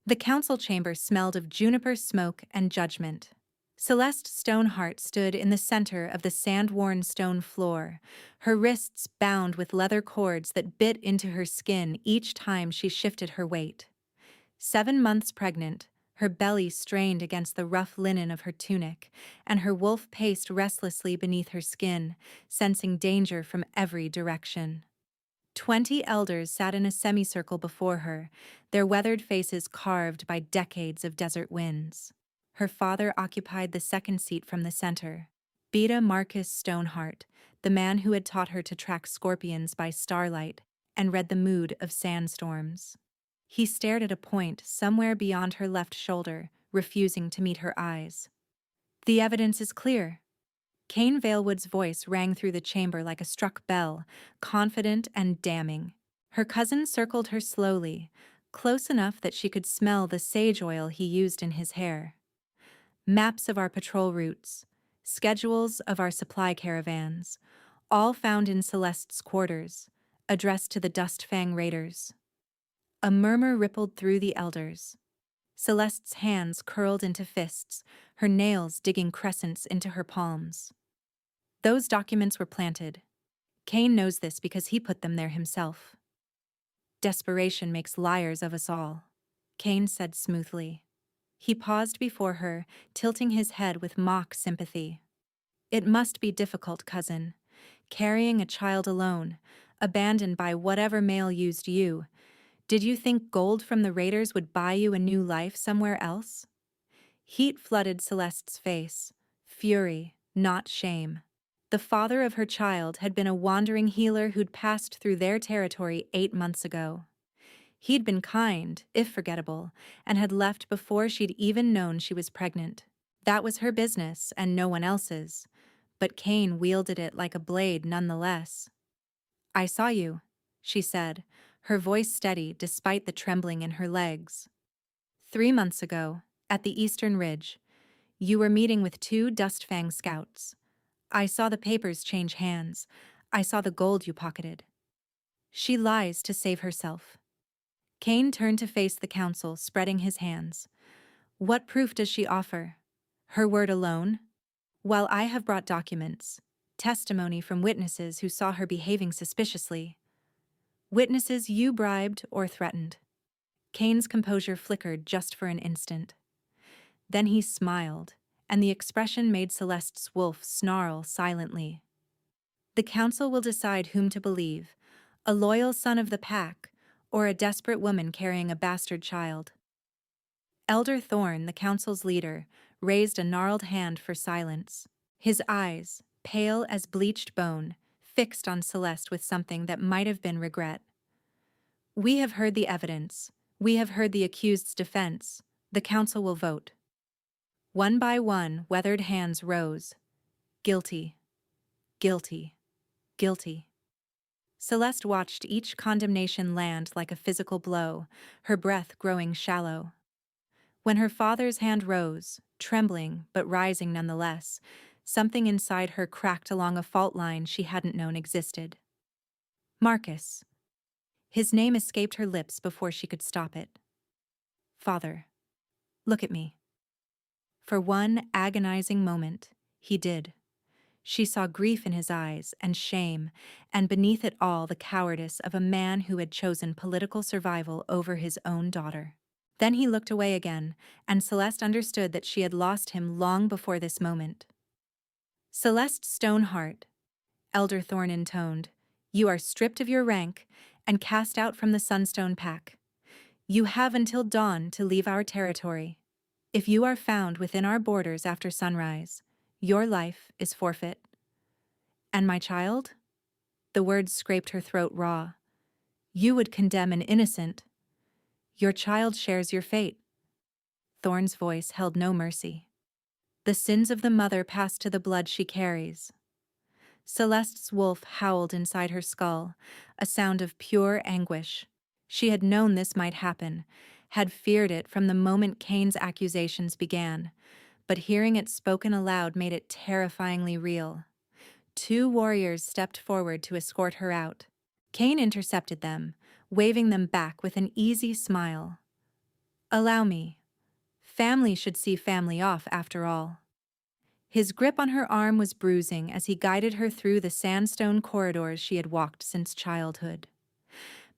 The council chamber smelled of juniper smoke and judgment. Celeste Stoneheart stood in the center of the sand-worn stone floor, her wrists bound with leather cords that bit into her skin each time she shifted her weight. 7 months pregnant, her belly strained against the rough linen of her tunic, and her wolf paced restlessly beneath her skin, sensing danger from every direction. 20 elders sat in a semicircle before her, their weathered faces carved by decades of desert winds. Her father occupied the second seat from the center. Beta Marcus Stoneheart, the man who had taught her to track scorpions by starlight and read the mood of sandstorms. He stared at a point somewhere beyond her left shoulder, refusing to meet her eyes. The evidence is clear. Cain Valewood's voice rang through the chamber like a struck bell, confident and damning. Her cousin circled her slowly, close enough that she could smell the sage oil he used in his hair. Maps of our patrol routes, schedules of our supply caravans, all found in Celeste's quarters, addressed to the Dustfang Raiders. A murmur rippled through the elders. Celeste's hands curled into fists, her nails digging crescents into her palms. Those documents were planted. Cain knows this because he put them there himself. Desperation makes liars of us all, Cain said smoothly. He paused before her, tilting his head with mock sympathy. It must be difficult, cousin. Carrying a child alone, abandoned by whatever male used you. Did you think gold from the raiders would buy you a new life somewhere else? Heat flooded Celeste's face. Fury, not shame. The father of her child had been a wandering healer who'd passed through their territory 8 months ago. He'd been kind, if forgettable, and had left before she'd even known she was pregnant. That was her business and no one else's, but Cain wielded it like a blade nonetheless. I saw you, she said, her voice steady despite the trembling in her legs. 3 months ago, at the Eastern Ridge, you were meeting with 2 Dustfang scouts. I saw the papers change hands. I saw the gold you pocketed. She lies to save herself. Cain turned to face the council, spreading his hands. What proof does she offer? Her word alone? While I have brought documents, testimony from witnesses who saw her behaving suspiciously. Witnesses you bribed or threatened. Cain's composure flickered just for an instant. Then he smiled, and the expression made Celeste's wolf snarl silently. The council will decide whom to believe, a loyal son of the pack, or a desperate woman carrying a bastard child. Elder Thorn, the council's leader, raised a gnarled hand for silence. His eyes, pale as bleached bone, fixed on Celeste with something that might have been regret. We have heard the evidence. We have heard the accused's defense. The council will vote. One by one, weathered hands rose. Guilty. Guilty. Guilty. Celeste watched each condemnation land like a physical blow, her breath growing shallow. When her father's hand rose, trembling but rising nonetheless, something inside her cracked along a fault line she hadn't known existed. Marcus. His name escaped her lips before she could stop it. Father. Look at me. For one agonizing moment, he did. She saw grief in his eyes and shame, and beneath it all the cowardice of a man who had chosen political survival over his own daughter. Then he looked away again, and Celeste understood that she had lost him long before this moment. Celeste Stoneheart, Elder Thorn intoned, you are stripped of your rank and cast out from the Sunstone Pack. You have until dawn to leave our territory. If you are found within our borders after sunrise, your life is forfeit. And my child? The words scraped her throat raw. You would condemn an innocent. Your child shares your fate. Thorn's voice held no mercy. The sins of the mother pass to the blood she carries. Celeste's wolf howled inside her skull, a sound of pure anguish. She had known this might happen, had feared it from the moment Cain's accusations began, but hearing it spoken aloud made it terrifyingly real. 2 warriors stepped forward to escort her out. Cain intercepted them, waving them back with an easy smile. Allow me. Family should see family off after all. His grip on her arm was bruising as he guided her through the sandstone corridors she had walked since childhood.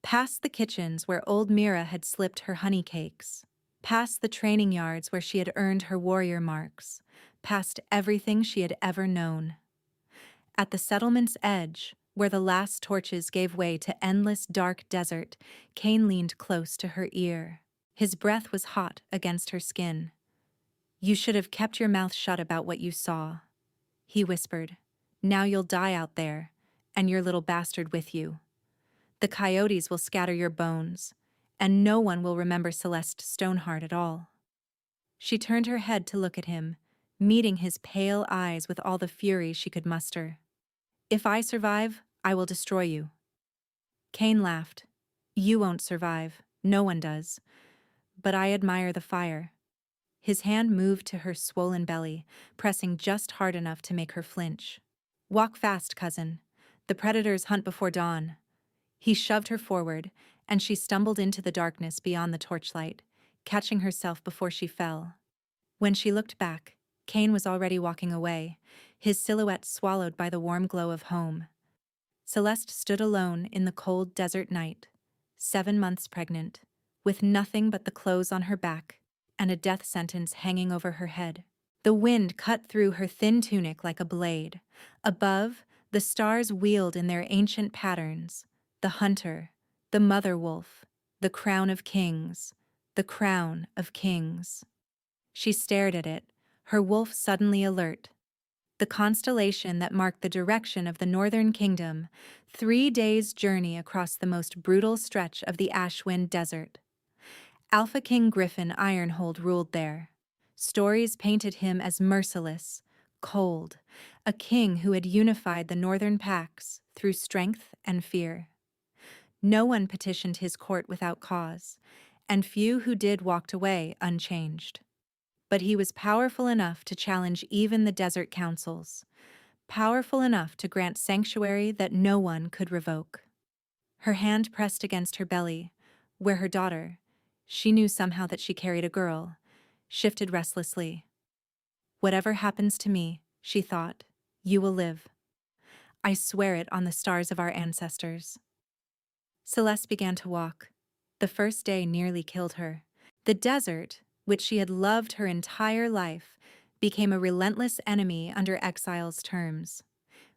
Past the kitchens where old Mira had slipped her honey cakes. Past the training yards where she had earned her warrior marks. Past everything she had ever known. At the settlement's edge, where the last torches gave way to endless dark desert, Cain leaned close to her ear. His breath was hot against her skin. "You should have kept your mouth shut about what you saw," he whispered. "Now you'll die out there, and your little bastard with you. The coyotes will scatter your bones, and no one will remember Celeste Stoneheart at all." She turned her head to look at him, meeting his pale eyes with all the fury she could muster. "If I survive, I will destroy you." Cain laughed. "You won't survive. No one does. But I admire the fire." His hand moved to her swollen belly, pressing just hard enough to make her flinch. "Walk fast, cousin. The predators hunt before dawn." He shoved her forward, and she stumbled into the darkness beyond the torchlight, catching herself before she fell. When she looked back, Cain was already walking away, his silhouette swallowed by the warm glow of home. Celeste stood alone in the cold desert night, 7 months pregnant, with nothing but the clothes on her back and a death sentence hanging over her head. The wind cut through her thin tunic like a blade. Above, the stars wheeled in their ancient patterns: the hunter, the mother wolf, the crown of kings, the crown of kings. She stared at it, her wolf suddenly alert. The constellation that marked the direction of the Northern Kingdom, 3 days' journey across the most brutal stretch of the Ashwind Desert. Alpha King Griffin Ironhold ruled there. Stories painted him as merciless, cold, a king who had unified the northern packs through strength and fear. No one petitioned his court without cause, and few who did walked away unchanged. But he was powerful enough to challenge even the desert councils, powerful enough to grant sanctuary that no one could revoke. Her hand pressed against her belly, where her daughter, she knew somehow that she carried a girl, shifted restlessly. "Whatever happens to me," she thought, "you will live. I swear it on the stars of our ancestors." Celeste began to walk. The first day nearly killed her. The desert, which she had loved her entire life, became a relentless enemy under exile's terms.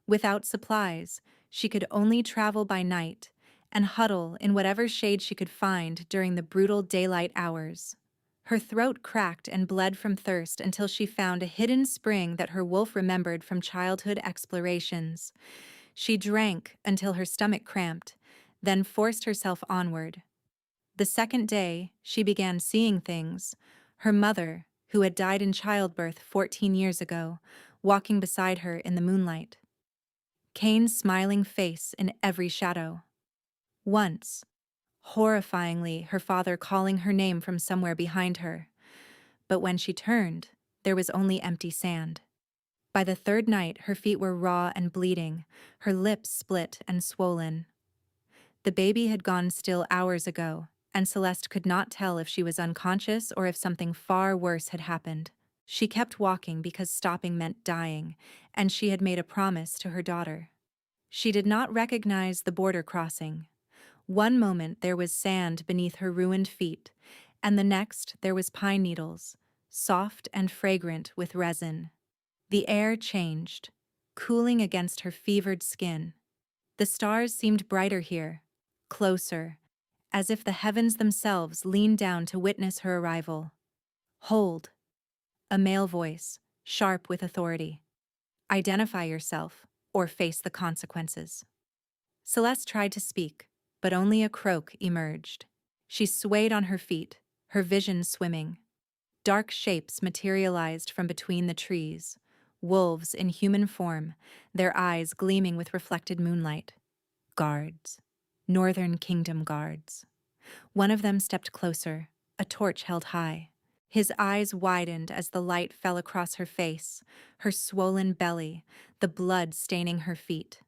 Without supplies, she could only travel by night and huddle in whatever shade she could find during the brutal daylight hours. Her throat cracked and bled from thirst until she found a hidden spring that her wolf remembered from childhood explorations. She drank until her stomach cramped, then forced herself onward. The second day, she began seeing things. Her mother, who had died in childbirth 14 years ago, walking beside her in the moonlight. Cain's smiling face in every shadow. Once, horrifyingly, her father calling her name from somewhere behind her. But when she turned, there was only empty sand. By the third night, her feet were raw and bleeding, her lips split and swollen. The baby had gone still hours ago, and Celeste could not tell if she was unconscious or if something far worse had happened. She kept walking because stopping meant dying, and she had made a promise to her daughter. She did not recognize the border crossing. One moment there was sand beneath her ruined feet, and the next there was pine needles, soft and fragrant with resin. The air changed, cooling against her fevered skin. The stars seemed brighter here, closer, as if the heavens themselves leaned down to witness her arrival. "Hold." A male voice, sharp with authority. "Identify yourself, or face the consequences." Celeste tried to speak, but only a croak emerged. She swayed on her feet, her vision swimming. Dark shapes materialized from between the trees, wolves in human form, their eyes gleaming with reflected moonlight. Guards. Northern Kingdom guards. One of them stepped closer, a torch held high. His eyes widened as the light fell across her face, her swollen belly, the blood staining her feet.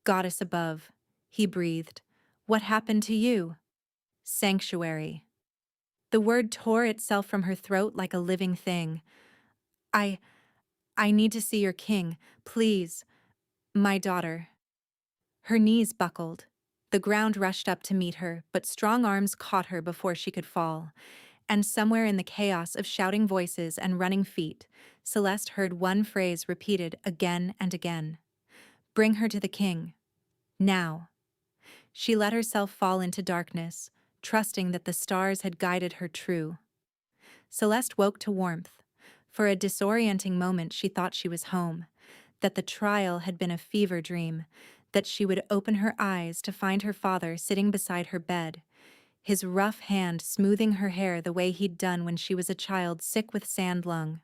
"Goddess above," he breathed, "what happened to you?" "Sanctuary." The word tore itself from her throat like a living thing. I, I need to see your king, please. My daughter. Her knees buckled. The ground rushed up to meet her, but strong arms caught her before she could fall. And somewhere in the chaos of shouting voices and running feet, Celeste heard one phrase repeated again and again. Bring her to the king. Now. She let herself fall into darkness, trusting that the stars had guided her true. Celeste woke to warmth. For a disorienting moment she thought she was home, that the trial had been a fever dream, that she would open her eyes to find her father sitting beside her bed, his rough hand smoothing her hair the way he'd done when she was a child sick with sand lung.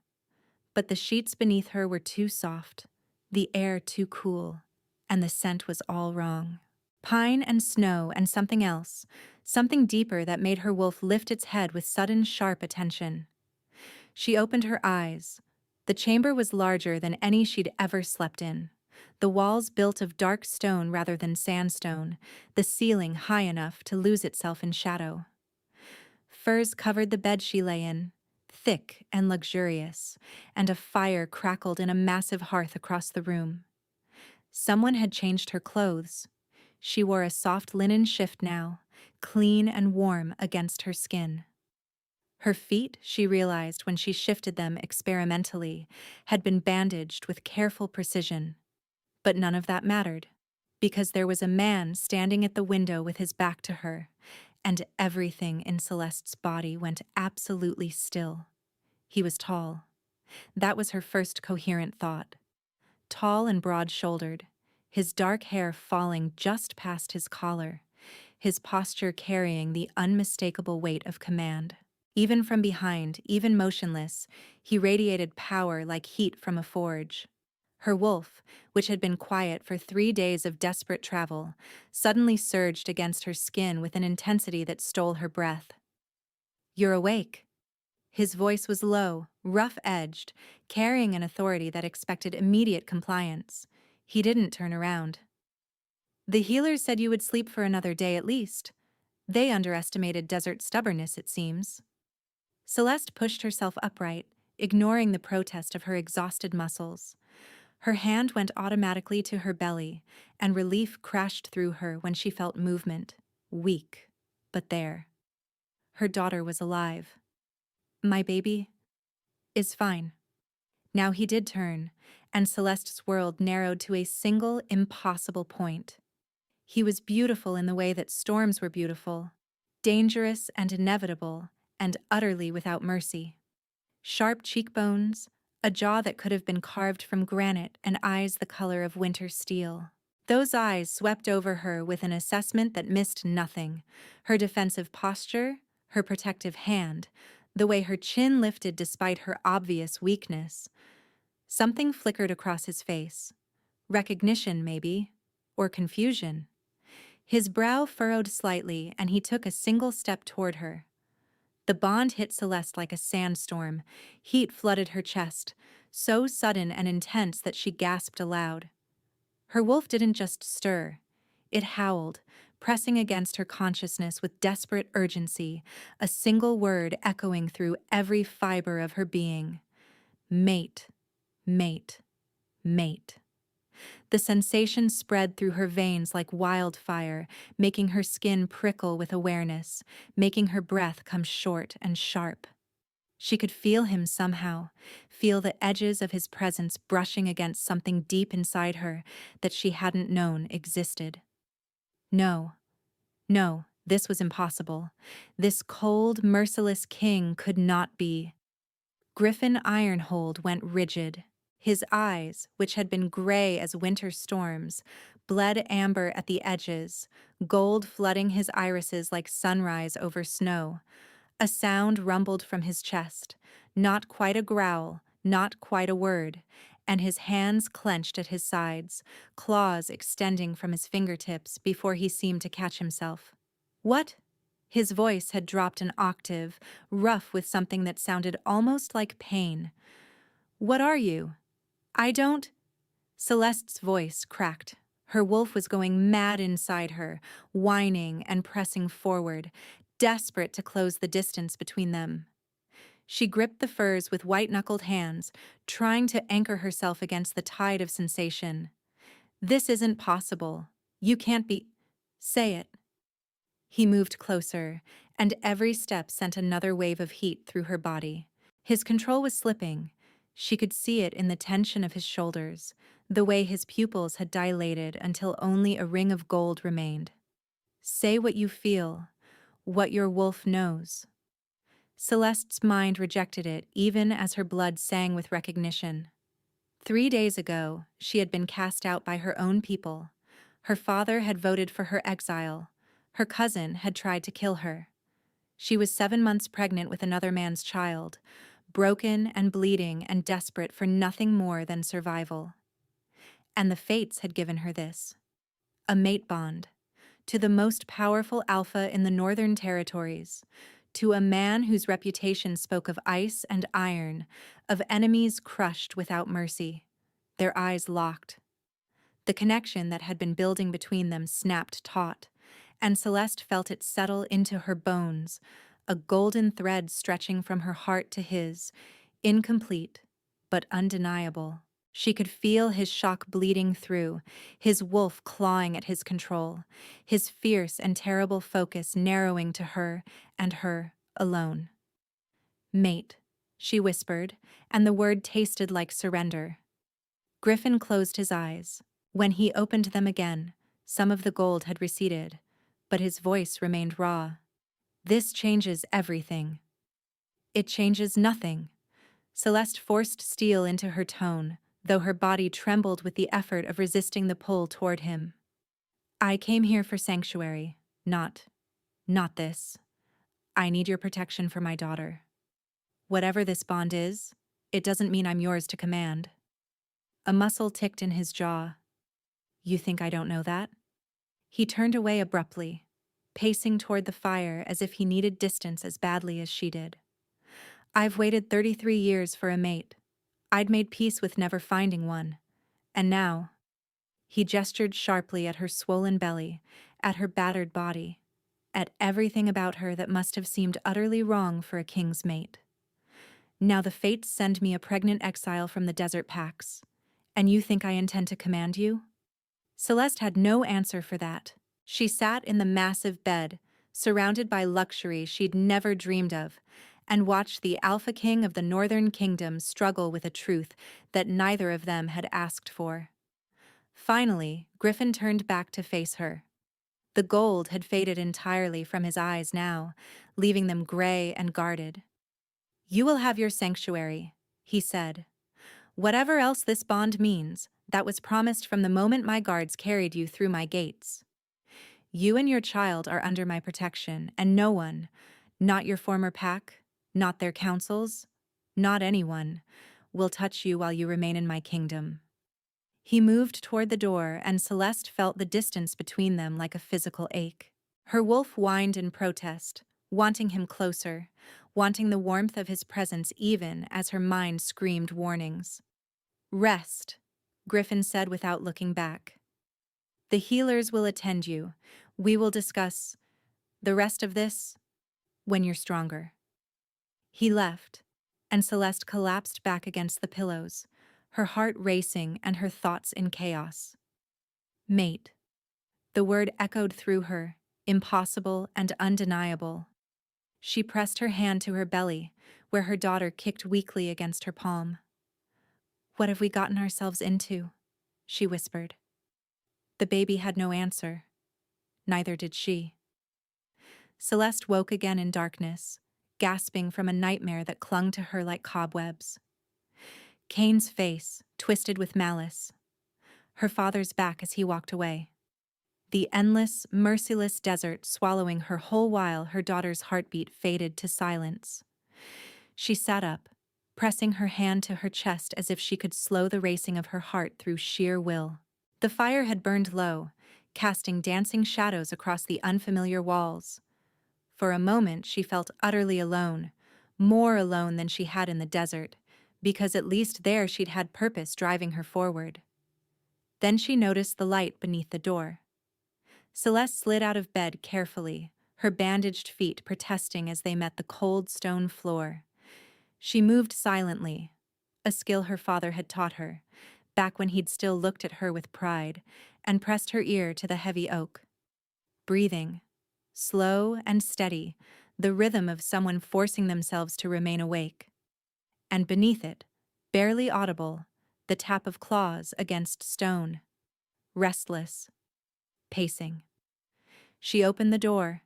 But the sheets beneath her were too soft, the air too cool, and the scent was all wrong. Pine and snow and something else, something deeper that made her wolf lift its head with sudden, sharp attention. She opened her eyes. The chamber was larger than any she'd ever slept in. The walls built of dark stone rather than sandstone, the ceiling high enough to lose itself in shadow. Furs covered the bed she lay in, thick and luxurious, and a fire crackled in a massive hearth across the room. Someone had changed her clothes. She wore a soft linen shift now, clean and warm against her skin. Her feet, she realized when she shifted them experimentally, had been bandaged with careful precision. But none of that mattered, because there was a man standing at the window with his back to her, and everything in Celeste's body went absolutely still. He was tall. That was her first coherent thought. Tall and broad-shouldered, his dark hair falling just past his collar, his posture carrying the unmistakable weight of command. Even from behind, even motionless, he radiated power like heat from a forge. Her wolf, which had been quiet for 3 days of desperate travel, suddenly surged against her skin with an intensity that stole her breath. "You're awake." His voice was low, rough-edged, carrying an authority that expected immediate compliance. He didn't turn around. "The healers said you would sleep for another day at least. They underestimated desert stubbornness, it seems." Celeste pushed herself upright, ignoring the protest of her exhausted muscles. Her hand went automatically to her belly, and relief crashed through her when she felt movement. Weak, but there. Her daughter was alive. "My baby is fine." Now he did turn, and Celeste's world narrowed to a single, impossible point. He was beautiful in the way that storms were beautiful, dangerous and inevitable, and utterly without mercy. Sharp cheekbones, a jaw that could have been carved from granite, and eyes the color of winter steel. Those eyes swept over her with an assessment that missed nothing: her defensive posture, her protective hand, the way her chin lifted despite her obvious weakness. Something flickered across his face. Recognition, maybe, or confusion. His brow furrowed slightly, and he took a single step toward her. The bond hit Celeste like a sandstorm. Heat flooded her chest, so sudden and intense that she gasped aloud. Her wolf didn't just stir. It howled, pressing against her consciousness with desperate urgency, a single word echoing through every fiber of her being. Mate, mate, mate. The sensation spread through her veins like wildfire, making her skin prickle with awareness, making her breath come short and sharp. She could feel him somehow, feel the edges of his presence brushing against something deep inside her that she hadn't known existed. No, no, this was impossible. This cold, merciless king could not be. Griffin Ironhold went rigid. His eyes, which had been gray as winter storms, bled amber at the edges, gold flooding his irises like sunrise over snow. A sound rumbled from his chest, not quite a growl, not quite a word, and his hands clenched at his sides, claws extending from his fingertips before he seemed to catch himself. "What?" His voice had dropped an octave, rough with something that sounded almost like pain. "What are you?" "I don't—" Celeste's voice cracked. Her wolf was going mad inside her, whining and pressing forward, desperate to close the distance between them. She gripped the furs with white-knuckled hands, trying to anchor herself against the tide of sensation. This isn't possible. You can't be. Say it. He moved closer, and every step sent another wave of heat through her body. His control was slipping. She could see it in the tension of his shoulders, the way his pupils had dilated until only a ring of gold remained. Say what you feel, what your wolf knows. Celeste's mind rejected it even as her blood sang with recognition. 3 days ago, she had been cast out by her own people. Her father had voted for her exile. Her cousin had tried to kill her. She was 7 months pregnant with another man's child, broken and bleeding and desperate for nothing more than survival. And the fates had given her this. A mate bond. To the most powerful alpha in the Northern Territories. To a man whose reputation spoke of ice and iron, of enemies crushed without mercy. Their eyes locked. The connection that had been building between them snapped taut, and Celeste felt it settle into her bones, a golden thread stretching from her heart to his, incomplete, but undeniable. She could feel his shock bleeding through, his wolf clawing at his control, his fierce and terrible focus narrowing to her and her alone. Mate, she whispered, and the word tasted like surrender. Griffin closed his eyes. When he opened them again, some of the gold had receded, but his voice remained raw. This changes everything. It changes nothing. Celeste forced steel into her tone, though her body trembled with the effort of resisting the pull toward him. I came here for sanctuary, not this. I need your protection for my daughter. Whatever this bond is, it doesn't mean I'm yours to command. A muscle ticked in his jaw. You think I don't know that? He turned away abruptly, pacing toward the fire as if he needed distance as badly as she did. I've waited 33 years for a mate. I'd made peace with never finding one. And now... He gestured sharply at her swollen belly, at her battered body, at everything about her that must have seemed utterly wrong for a king's mate. Now the fates send me a pregnant exile from the desert packs, and you think I intend to command you? Celeste had no answer for that. She sat in the massive bed, surrounded by luxury she'd never dreamed of, and watched the Alpha King of the Northern Kingdom struggle with a truth that neither of them had asked for. Finally, Griffin turned back to face her. The gold had faded entirely from his eyes now, leaving them gray and guarded. You will have your sanctuary, he said. Whatever else this bond means, that was promised from the moment my guards carried you through my gates. You and your child are under my protection, and no one, not your former pack, not their councils, not anyone, will touch you while you remain in my kingdom. He moved toward the door, and Celeste felt the distance between them like a physical ache. Her wolf whined in protest, wanting him closer, wanting the warmth of his presence even as her mind screamed warnings. Rest, Griffin said without looking back. The healers will attend you. We will discuss the rest of this when you're stronger. He left, and Celeste collapsed back against the pillows, her heart racing and her thoughts in chaos. Mate. The word echoed through her, impossible and undeniable. She pressed her hand to her belly, where her daughter kicked weakly against her palm. What have we gotten ourselves into? She whispered. The baby had no answer. Neither did she. Celeste woke again in darkness, gasping from a nightmare that clung to her like cobwebs. Cain's face, twisted with malice. Her father's back as he walked away. The endless, merciless desert swallowing her whole while her daughter's heartbeat faded to silence. She sat up, pressing her hand to her chest as if she could slow the racing of her heart through sheer will. The fire had burned low, casting dancing shadows across the unfamiliar walls. For a moment she felt utterly alone, more alone than she had in the desert, because at least there she'd had purpose driving her forward. Then she noticed the light beneath the door. Celeste slid out of bed carefully, her bandaged feet protesting as they met the cold stone floor. She moved silently, a skill her father had taught her, back when he'd still looked at her with pride, and pressed her ear to the heavy oak. Breathing, slow and steady, the rhythm of someone forcing themselves to remain awake. And beneath it, barely audible, the tap of claws against stone. Restless, pacing. She opened the door.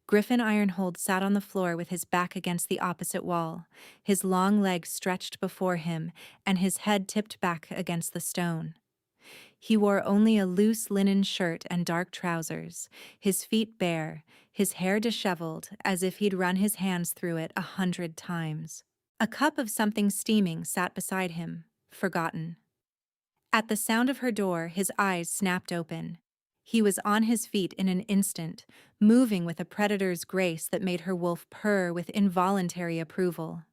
Griffin Ironhold sat on the floor with his back against the opposite wall, his long legs stretched before him and his head tipped back against the stone. He wore only a loose linen shirt and dark trousers, his feet bare, his hair disheveled as if he'd run his hands through it 100 times. A cup of something steaming sat beside him, forgotten. At the sound of her door, his eyes snapped open. He was on his feet in an instant, moving with a predator's grace that made her wolf purr with involuntary approval.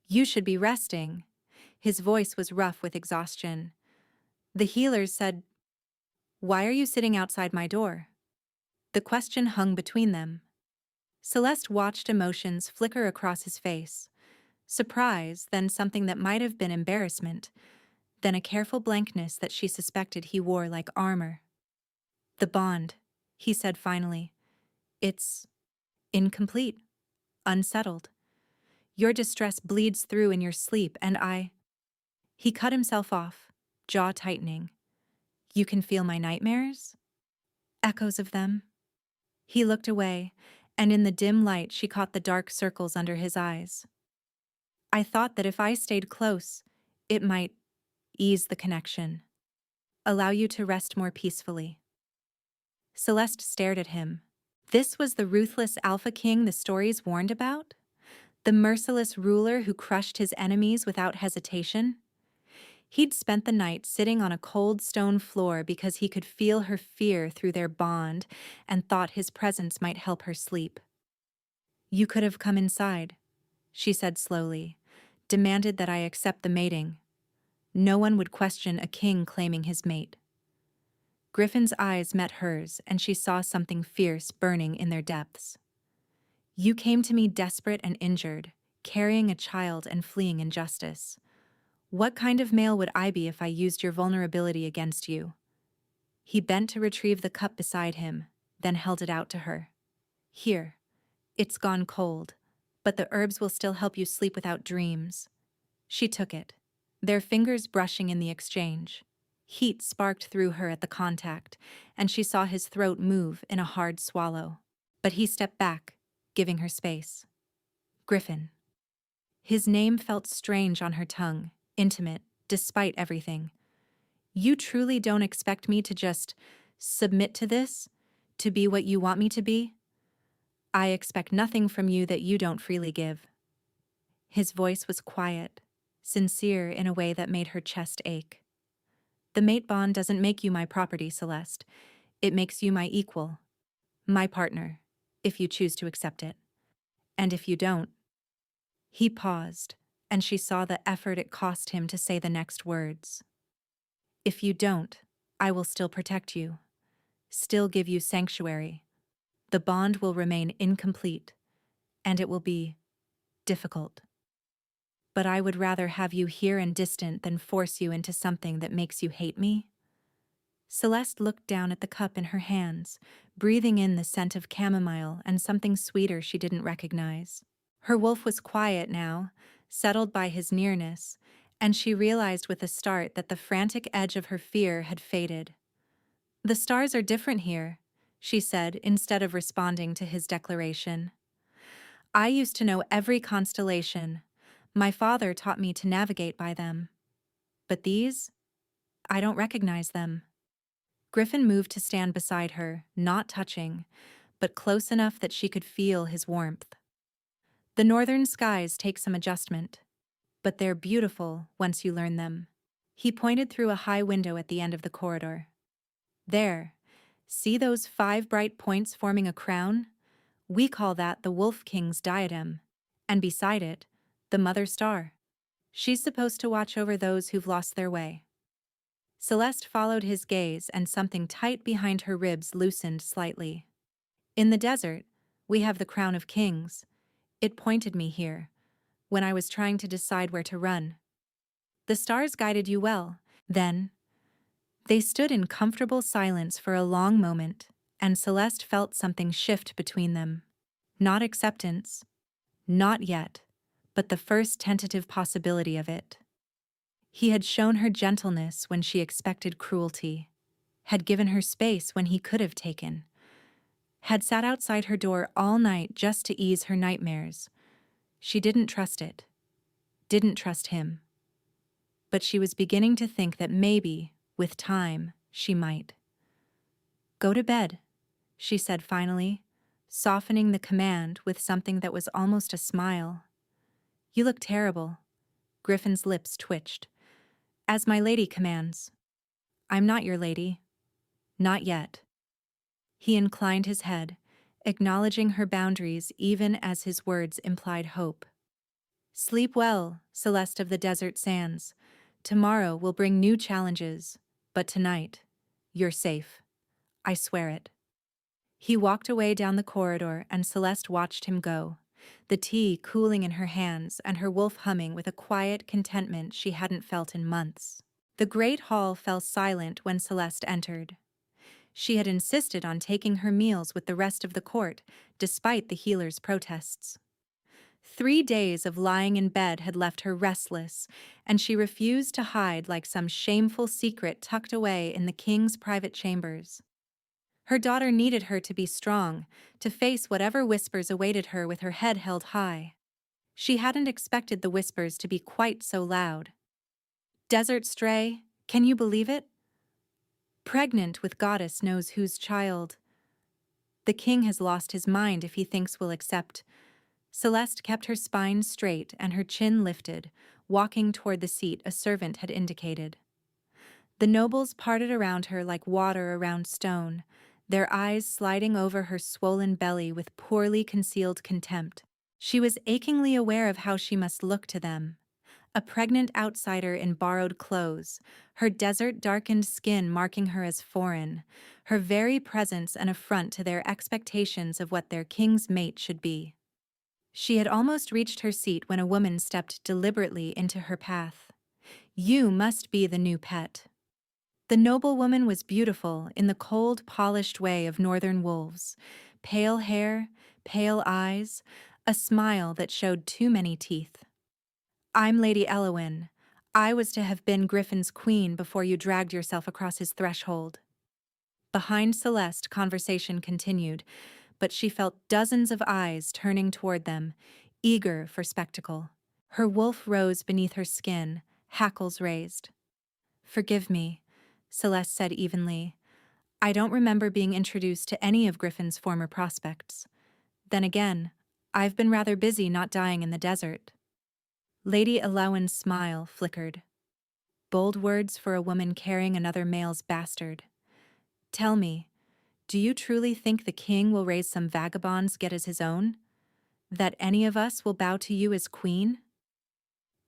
"You should be resting." His voice was rough with exhaustion. The healers said, "Why are you sitting outside my door?" The question hung between them. Celeste watched emotions flicker across his face. Surprise, then something that might have been embarrassment, then a careful blankness that she suspected he wore like armor. "The bond," he said finally. "It's incomplete, unsettled. Your distress bleeds through in your sleep, and I—" He cut himself off, jaw tightening. "You can feel my nightmares?" Echoes of them. He looked away, and in the dim light she caught the dark circles under his eyes. "I thought that if I stayed close, it might ease the connection, allow you to rest more peacefully." Celeste stared at him. This was the ruthless Alpha King the stories warned about? The merciless ruler who crushed his enemies without hesitation? He'd spent the night sitting on a cold stone floor because he could feel her fear through their bond and thought his presence might help her sleep. "You could have come inside," she said slowly, "demanded that I accept the mating. No one would question a king claiming his mate." Griffin's eyes met hers, and she saw something fierce burning in their depths. "You came to me desperate and injured, carrying a child and fleeing injustice. What kind of male would I be if I used your vulnerability against you?" He bent to retrieve the cup beside him, then held it out to her. "Here. It's gone cold, but the herbs will still help you sleep without dreams." She took it, their fingers brushing in the exchange. Heat sparked through her at the contact, and she saw his throat move in a hard swallow. But he stepped back, giving her space. "Griffin." His name felt strange on her tongue, intimate, despite everything. "You truly don't expect me to just submit to this? To be what you want me to be?" "I expect nothing from you that you don't freely give." His voice was quiet, sincere in a way that made her chest ache. "The mate bond doesn't make you my property, Celeste. It makes you my equal. My partner, if you choose to accept it. And if you don't—" He paused, and she saw the effort it cost him to say the next words. "If you don't, I will still protect you, still give you sanctuary. The bond will remain incomplete, and it will be difficult. But I would rather have you here and distant than force you into something that makes you hate me." Celeste looked down at the cup in her hands, breathing in the scent of chamomile and something sweeter she didn't recognize. Her wolf was quiet now, settled by his nearness, and she realized with a start that the frantic edge of her fear had faded. "The stars are different here," she said instead of responding to his declaration. "I used to know every constellation. My father taught me to navigate by them. But these? I don't recognize them." Griffin moved to stand beside her, not touching, but close enough that she could feel his warmth. "The northern skies take some adjustment, but they're beautiful once you learn them." He pointed through a high window at the end of the corridor. "There, see those 5 bright points forming a crown? We call that the Wolf King's diadem. And beside it, the Mother Star. She's supposed to watch over those who've lost their way." Celeste followed his gaze, and something tight behind her ribs loosened slightly. In the desert, We have the crown of kings. It pointed me here, when I was trying to decide where to run. The stars guided you well. Then, they stood in comfortable silence for a long moment, and Celeste felt something shift between them. Not acceptance, not yet, but the first tentative possibility of it. He had shown her gentleness when she expected cruelty, had given her space when he could have taken, had sat outside her door all night just to ease her nightmares. She didn't trust it, didn't trust him. But she was beginning to think that maybe, with time, she might. Go to bed, she said finally, softening the command with something that was almost a smile. You look terrible. Griffin's lips twitched. As my lady commands. I'm not your lady. Not yet. He inclined his head, acknowledging her boundaries even as his words implied hope. Sleep well, Celeste of the desert sands. Tomorrow will bring new challenges, but tonight, you're safe. I swear it. He walked away down the corridor and Celeste watched him go, the tea cooling in her hands and her wolf humming with a quiet contentment she hadn't felt in months. The great hall fell silent when Celeste entered. She had insisted on taking her meals with the rest of the court, despite the healer's protests. 3 days of lying in bed had left her restless, and she refused to hide like some shameful secret tucked away in the king's private chambers. Her daughter needed her to be strong, to face whatever whispers awaited her with her head held high. She hadn't expected the whispers to be quite so loud. Desert stray, can you believe it? Pregnant with goddess knows whose child. The king has lost his mind if he thinks we'll accept. Celeste kept her spine straight and her chin lifted, walking toward the seat a servant had indicated. The nobles parted around her like water around stone, their eyes sliding over her swollen belly with poorly concealed contempt. She was achingly aware of how she must look to them. A pregnant outsider in borrowed clothes, her desert-darkened skin marking her as foreign, her very presence an affront to their expectations of what their king's mate should be. She had almost reached her seat when a woman stepped deliberately into her path. You must be the new pet. The noblewoman was beautiful in the cold, polished way of northern wolves. Pale hair, pale eyes, a smile that showed too many teeth. I'm Lady Elowyn. I was to have been Griffin's queen before you dragged yourself across his threshold. Behind Celeste, conversation continued, but she felt dozens of eyes turning toward them, eager for spectacle. Her wolf rose beneath her skin, hackles raised. Forgive me, Celeste said evenly. I don't remember being introduced to any of Griffin's former prospects. Then again, I've been rather busy not dying in the desert. Lady Elowyn's smile flickered. Bold words for a woman carrying another male's bastard. Tell me, do you truly think the king will raise some vagabonds get as his own? That any of us will bow to you as queen?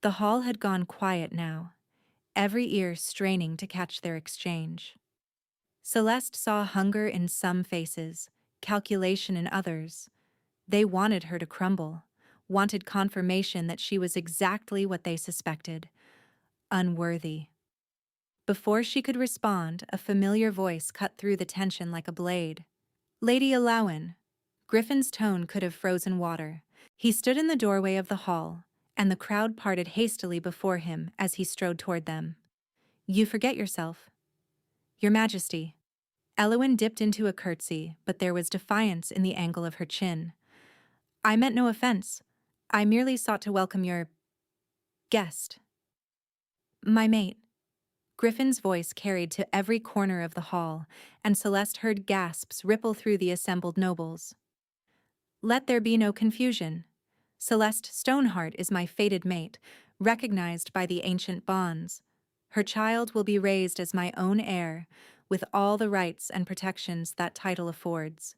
The hall had gone quiet now, every ear straining to catch their exchange. Celeste saw hunger in some faces, calculation in others. They wanted her to crumble, wanted confirmation that she was exactly what they suspected, unworthy. Before she could respond, a familiar voice cut through the tension like a blade. Lady Elowyn. Griffin's tone could have frozen water. He stood in the doorway of the hall, and the crowd parted hastily before him as he strode toward them. You forget yourself. Your Majesty. Elowyn dipped into a curtsy, but there was defiance in the angle of her chin. I meant no offense. I merely sought to welcome your guest. My mate. Griffin's voice carried to every corner of the hall, and Celeste heard gasps ripple through the assembled nobles. Let there be no confusion. Celeste Stoneheart is my fated mate, recognized by the ancient bonds. Her child will be raised as my own heir, with all the rights and protections that title affords.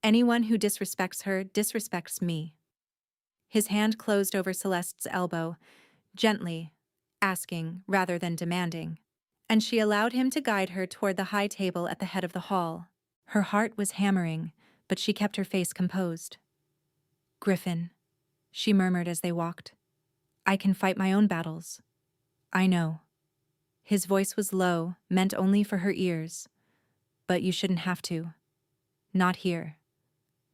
Anyone who disrespects her disrespects me. His hand closed over Celeste's elbow, gently, asking rather than demanding, and she allowed him to guide her toward the high table at the head of the hall. Her heart was hammering, but she kept her face composed. "Griffin," she murmured as they walked. "I can fight my own battles." "I know." His voice was low, meant only for her ears. "But you shouldn't have to. Not here.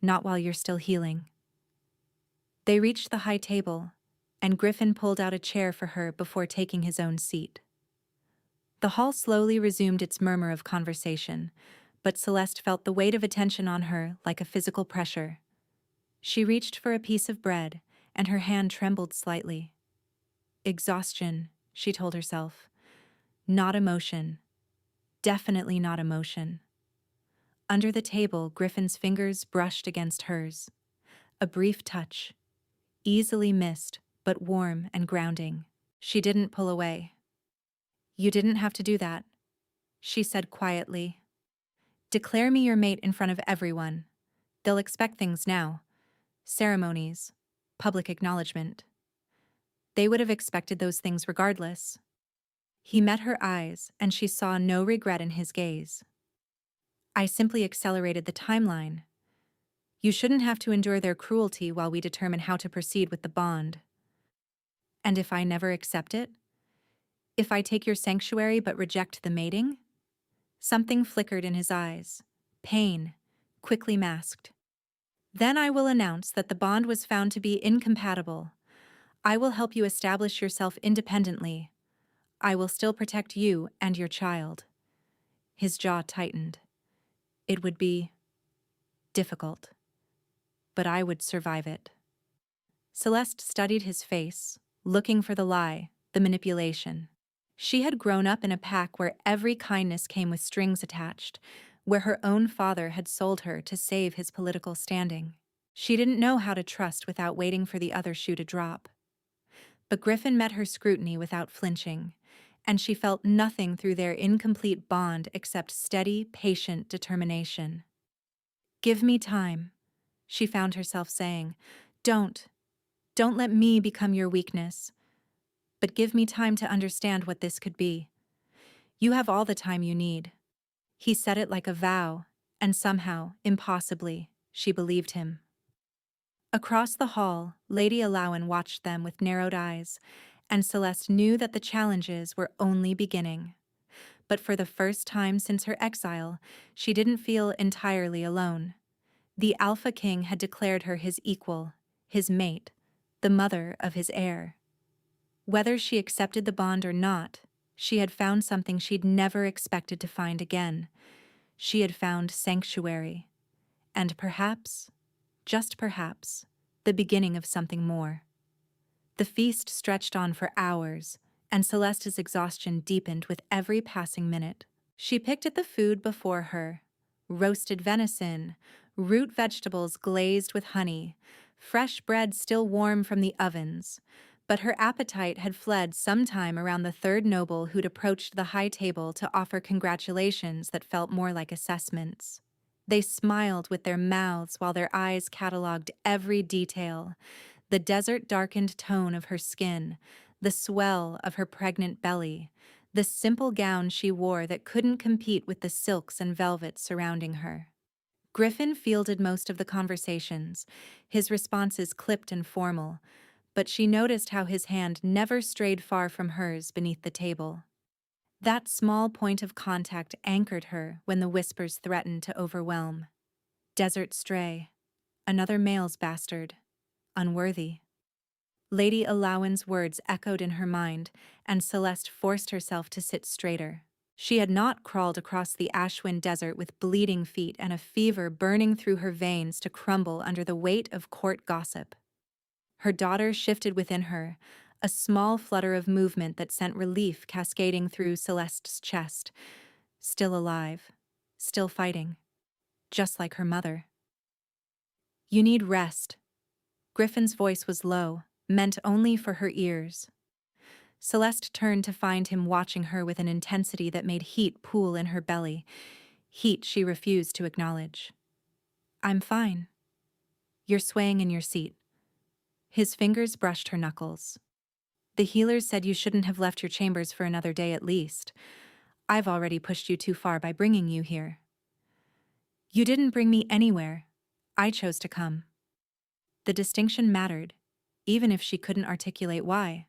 Not while you're still healing." They reached the high table, and Griffin pulled out a chair for her before taking his own seat. The hall slowly resumed its murmur of conversation, but Celeste felt the weight of attention on her like a physical pressure. She reached for a piece of bread, and her hand trembled slightly. Exhaustion, she told herself. Not emotion. Definitely not emotion. Under the table, Griffin's fingers brushed against hers. A brief touch. Easily missed, but warm and grounding. She didn't pull away. "You didn't have to do that," she said quietly. "Declare me your mate in front of everyone. They'll expect things now. Ceremonies. Public acknowledgement. They would have expected those things regardless." He met her eyes, and she saw no regret in his gaze. "I simply accelerated the timeline. You shouldn't have to endure their cruelty while we determine how to proceed with the bond." "And if I never accept it? If I take your sanctuary but reject the mating?" Something flickered in his eyes. Pain, quickly masked. "Then I will announce that the bond was found to be incompatible. I will help you establish yourself independently. I will still protect you and your child." His jaw tightened. "It would be difficult, but I would survive it." Celeste studied his face, looking for the lie, the manipulation. She had grown up in a pack where every kindness came with strings attached, where her own father had sold her to save his political standing. She didn't know how to trust without waiting for the other shoe to drop. But Griffin met her scrutiny without flinching, and she felt nothing through their incomplete bond except steady, patient determination. "Give me time," she found herself saying. Don't let me become your weakness. But give me time to understand what this could be. You have all the time you need." He said it like a vow, and somehow, impossibly, she believed him. Across the hall, Lady Alawen watched them with narrowed eyes, and Celeste knew that the challenges were only beginning. But for the first time since her exile, she didn't feel entirely alone. The Alpha King had declared her his equal, his mate, the mother of his heir. Whether she accepted the bond or not, she had found something she'd never expected to find again. She had found sanctuary, and perhaps, just perhaps, the beginning of something more. The feast stretched on for hours, and Celeste's exhaustion deepened with every passing minute. She picked at the food before her: roasted venison, root vegetables glazed with honey, fresh bread still warm from the ovens. But her appetite had fled sometime around the third noble who'd approached the high table to offer congratulations that felt more like assessments. They smiled with their mouths while their eyes catalogued every detail: the desert-darkened tone of her skin, the swell of her pregnant belly, the simple gown she wore that couldn't compete with the silks and velvets surrounding her. Griffin fielded most of the conversations, his responses clipped and formal, but she noticed how his hand never strayed far from hers beneath the table. That small point of contact anchored her when the whispers threatened to overwhelm. Desert stray. Another male's bastard. Unworthy. Lady Alawen's words echoed in her mind, and Celeste forced herself to sit straighter. She had not crawled across the Ashwin desert with bleeding feet and a fever burning through her veins to crumble under the weight of court gossip. Her daughter shifted within her, a small flutter of movement that sent relief cascading through Celeste's chest. Still alive, still fighting, just like her mother. "You need rest." Griffin's voice was low, meant only for her ears. Celeste turned to find him watching her with an intensity that made heat pool in her belly, heat she refused to acknowledge. "I'm fine." "You're swaying in your seat." His fingers brushed her knuckles. "The healers said you shouldn't have left your chambers for another day at least. I've already pushed you too far by bringing you here." "You didn't bring me anywhere," I chose to come. The distinction mattered, even if she couldn't articulate why.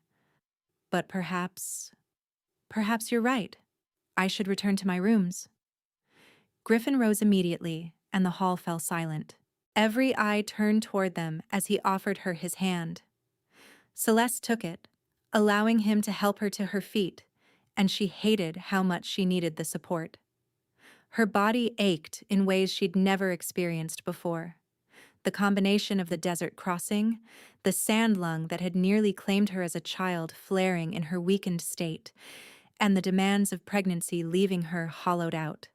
But perhaps you're right. I should return to my rooms. Griffin rose immediately, and the hall fell silent. Every eye turned toward them as he offered her his hand. Celeste took it, allowing him to help her to her feet, and she hated how much she needed the support. Her body ached in ways she'd never experienced before. The combination of the desert crossing, the sand lung that had nearly claimed her as a child flaring in her weakened state, and the demands of pregnancy leaving her hollowed out.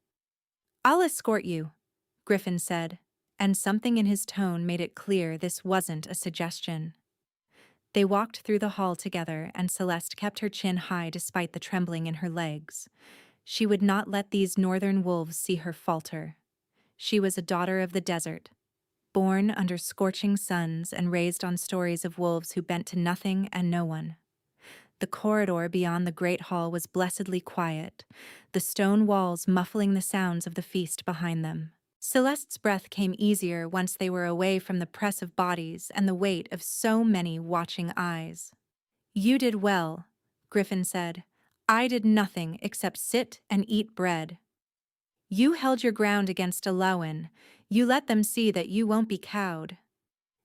"I'll escort you," Griffin said, and something in his tone made it clear this wasn't a suggestion. They walked through the hall together, and Celeste kept her chin high despite the trembling in her legs. She would not let these northern wolves see her falter. She was a daughter of the desert, born under scorching suns and raised on stories of wolves who bent to nothing and no one. The corridor beyond the great hall was blessedly quiet, the stone walls muffling the sounds of the feast behind them. Celeste's breath came easier once they were away from the press of bodies and the weight of so many watching eyes. "You did well," Griffin said. "I did nothing except sit and eat bread. You held your ground against Alowan. You let them see that you won't be cowed."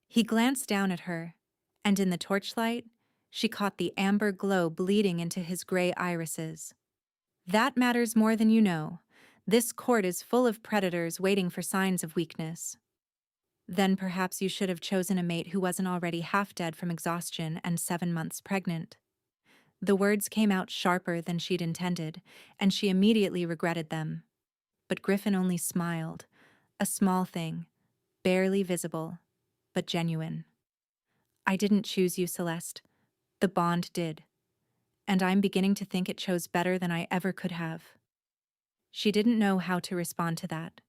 He glanced down at her, and in the torchlight, she caught the amber glow bleeding into his gray irises. "That matters more than you know. This court is full of predators waiting for signs of weakness." "Then perhaps you should have chosen a mate who wasn't already half dead from exhaustion and 7 months pregnant." The words came out sharper than she'd intended, and she immediately regretted them. But Griffin only smiled, a small thing, barely visible, but genuine. "I didn't choose you, Celeste. The bond did. And I'm beginning to think it chose better than I ever could have." She didn't know how to respond to that,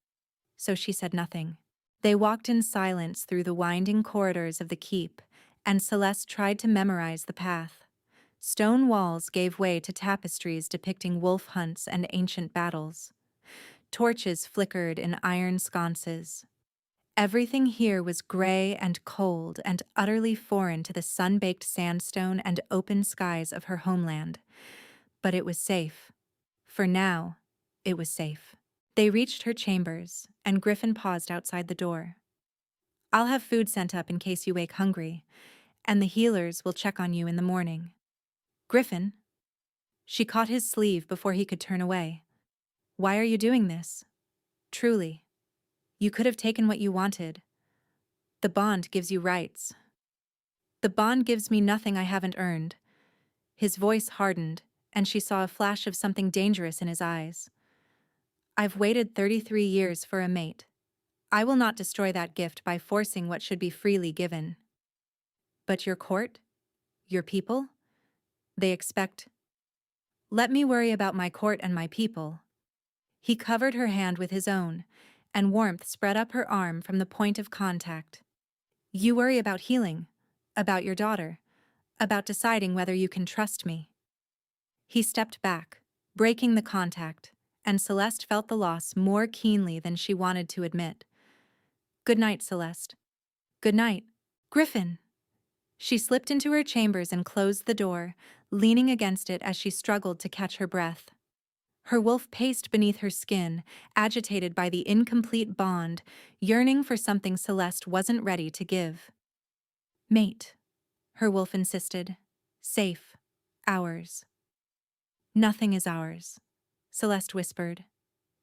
so she said nothing. They walked in silence through the winding corridors of the keep, and Celeste tried to memorize the path. Stone walls gave way to tapestries depicting wolf hunts and ancient battles. Torches flickered in iron sconces. Everything here was gray and cold and utterly foreign to the sun-baked sandstone and open skies of her homeland. But it was safe. For now, it was safe. They reached her chambers, and Griffin paused outside the door. "I'll have food sent up in case you wake hungry, and the healers will check on you in the morning." "Griffin?" She caught his sleeve before he could turn away. "Why are you doing this? Truly. You could have taken what you wanted. The bond gives you rights." "The bond gives me nothing I haven't earned." His voice hardened, and she saw a flash of something dangerous in his eyes. "I've waited 33 years for a mate. I will not destroy that gift by forcing what should be freely given." "But your court? Your people? They expect—" "Let me worry about my court and my people." He covered her hand with his own, and warmth spread up her arm from the point of contact. "You worry about healing, about your daughter, about deciding whether you can trust me." He stepped back, breaking the contact, and Celeste felt the loss more keenly than she wanted to admit. "Good night, Celeste." "Good night, Griffin." She slipped into her chambers and closed the door, leaning against it as she struggled to catch her breath. Her wolf paced beneath her skin, agitated by the incomplete bond, yearning for something Celeste wasn't ready to give. "Mate," her wolf insisted. "Safe. Ours." "Nothing is ours," Celeste whispered.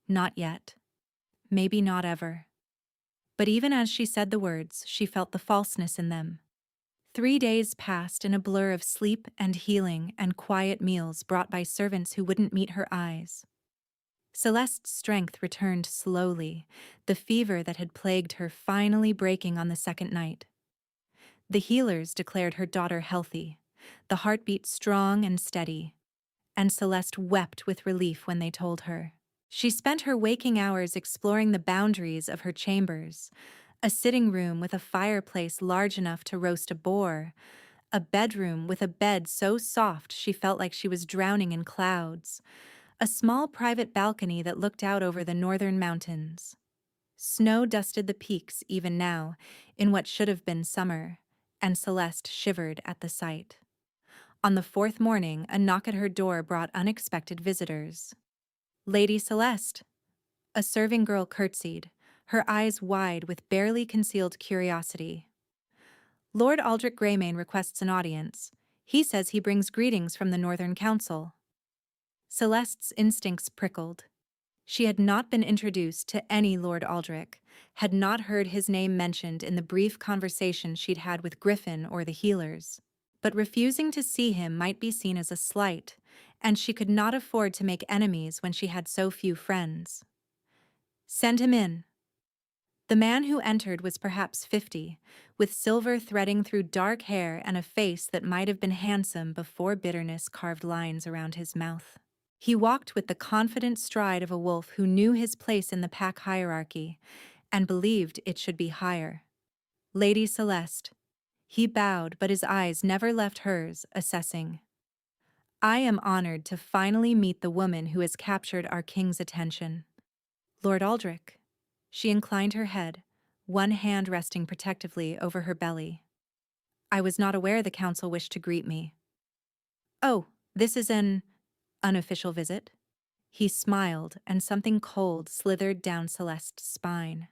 "Not yet. Maybe not ever." But even as she said the words, she felt the falseness in them. 3 days passed in a blur of sleep and healing and quiet meals brought by servants who wouldn't meet her eyes. Celeste's strength returned slowly, the fever that had plagued her finally breaking on the second night. The healers declared her daughter healthy, the heartbeat strong and steady, and Celeste wept with relief when they told her. She spent her waking hours exploring the boundaries of her chambers, a sitting room with a fireplace large enough to roast a boar, a bedroom with a bed so soft she felt like she was drowning in clouds, a small private balcony that looked out over the northern mountains. Snow dusted the peaks even now, in what should have been summer, and Celeste shivered at the sight. On the fourth morning, a knock at her door brought unexpected visitors. Lady Celeste. A serving girl curtsied, her eyes wide with barely concealed curiosity. Lord Aldrich Greymane requests an audience. He says he brings greetings from the Northern Council. Celeste's instincts prickled. She had not been introduced to any Lord Aldrich, had not heard his name mentioned in the brief conversation she'd had with Griffin or the healers. But refusing to see him might be seen as a slight, and she could not afford to make enemies when she had so few friends. Send him in. The man who entered was perhaps 50, with silver threading through dark hair and a face that might have been handsome before bitterness carved lines around his mouth. He walked with the confident stride of a wolf who knew his place in the pack hierarchy and believed it should be higher. Lady Celeste. He bowed, but his eyes never left hers, assessing. I am honored to finally meet the woman who has captured our king's attention. Lord Aldrich. She inclined her head, one hand resting protectively over her belly. I was not aware the council wished to greet me. Oh, this is an unofficial visit? He smiled, and something cold slithered down Celeste's spine.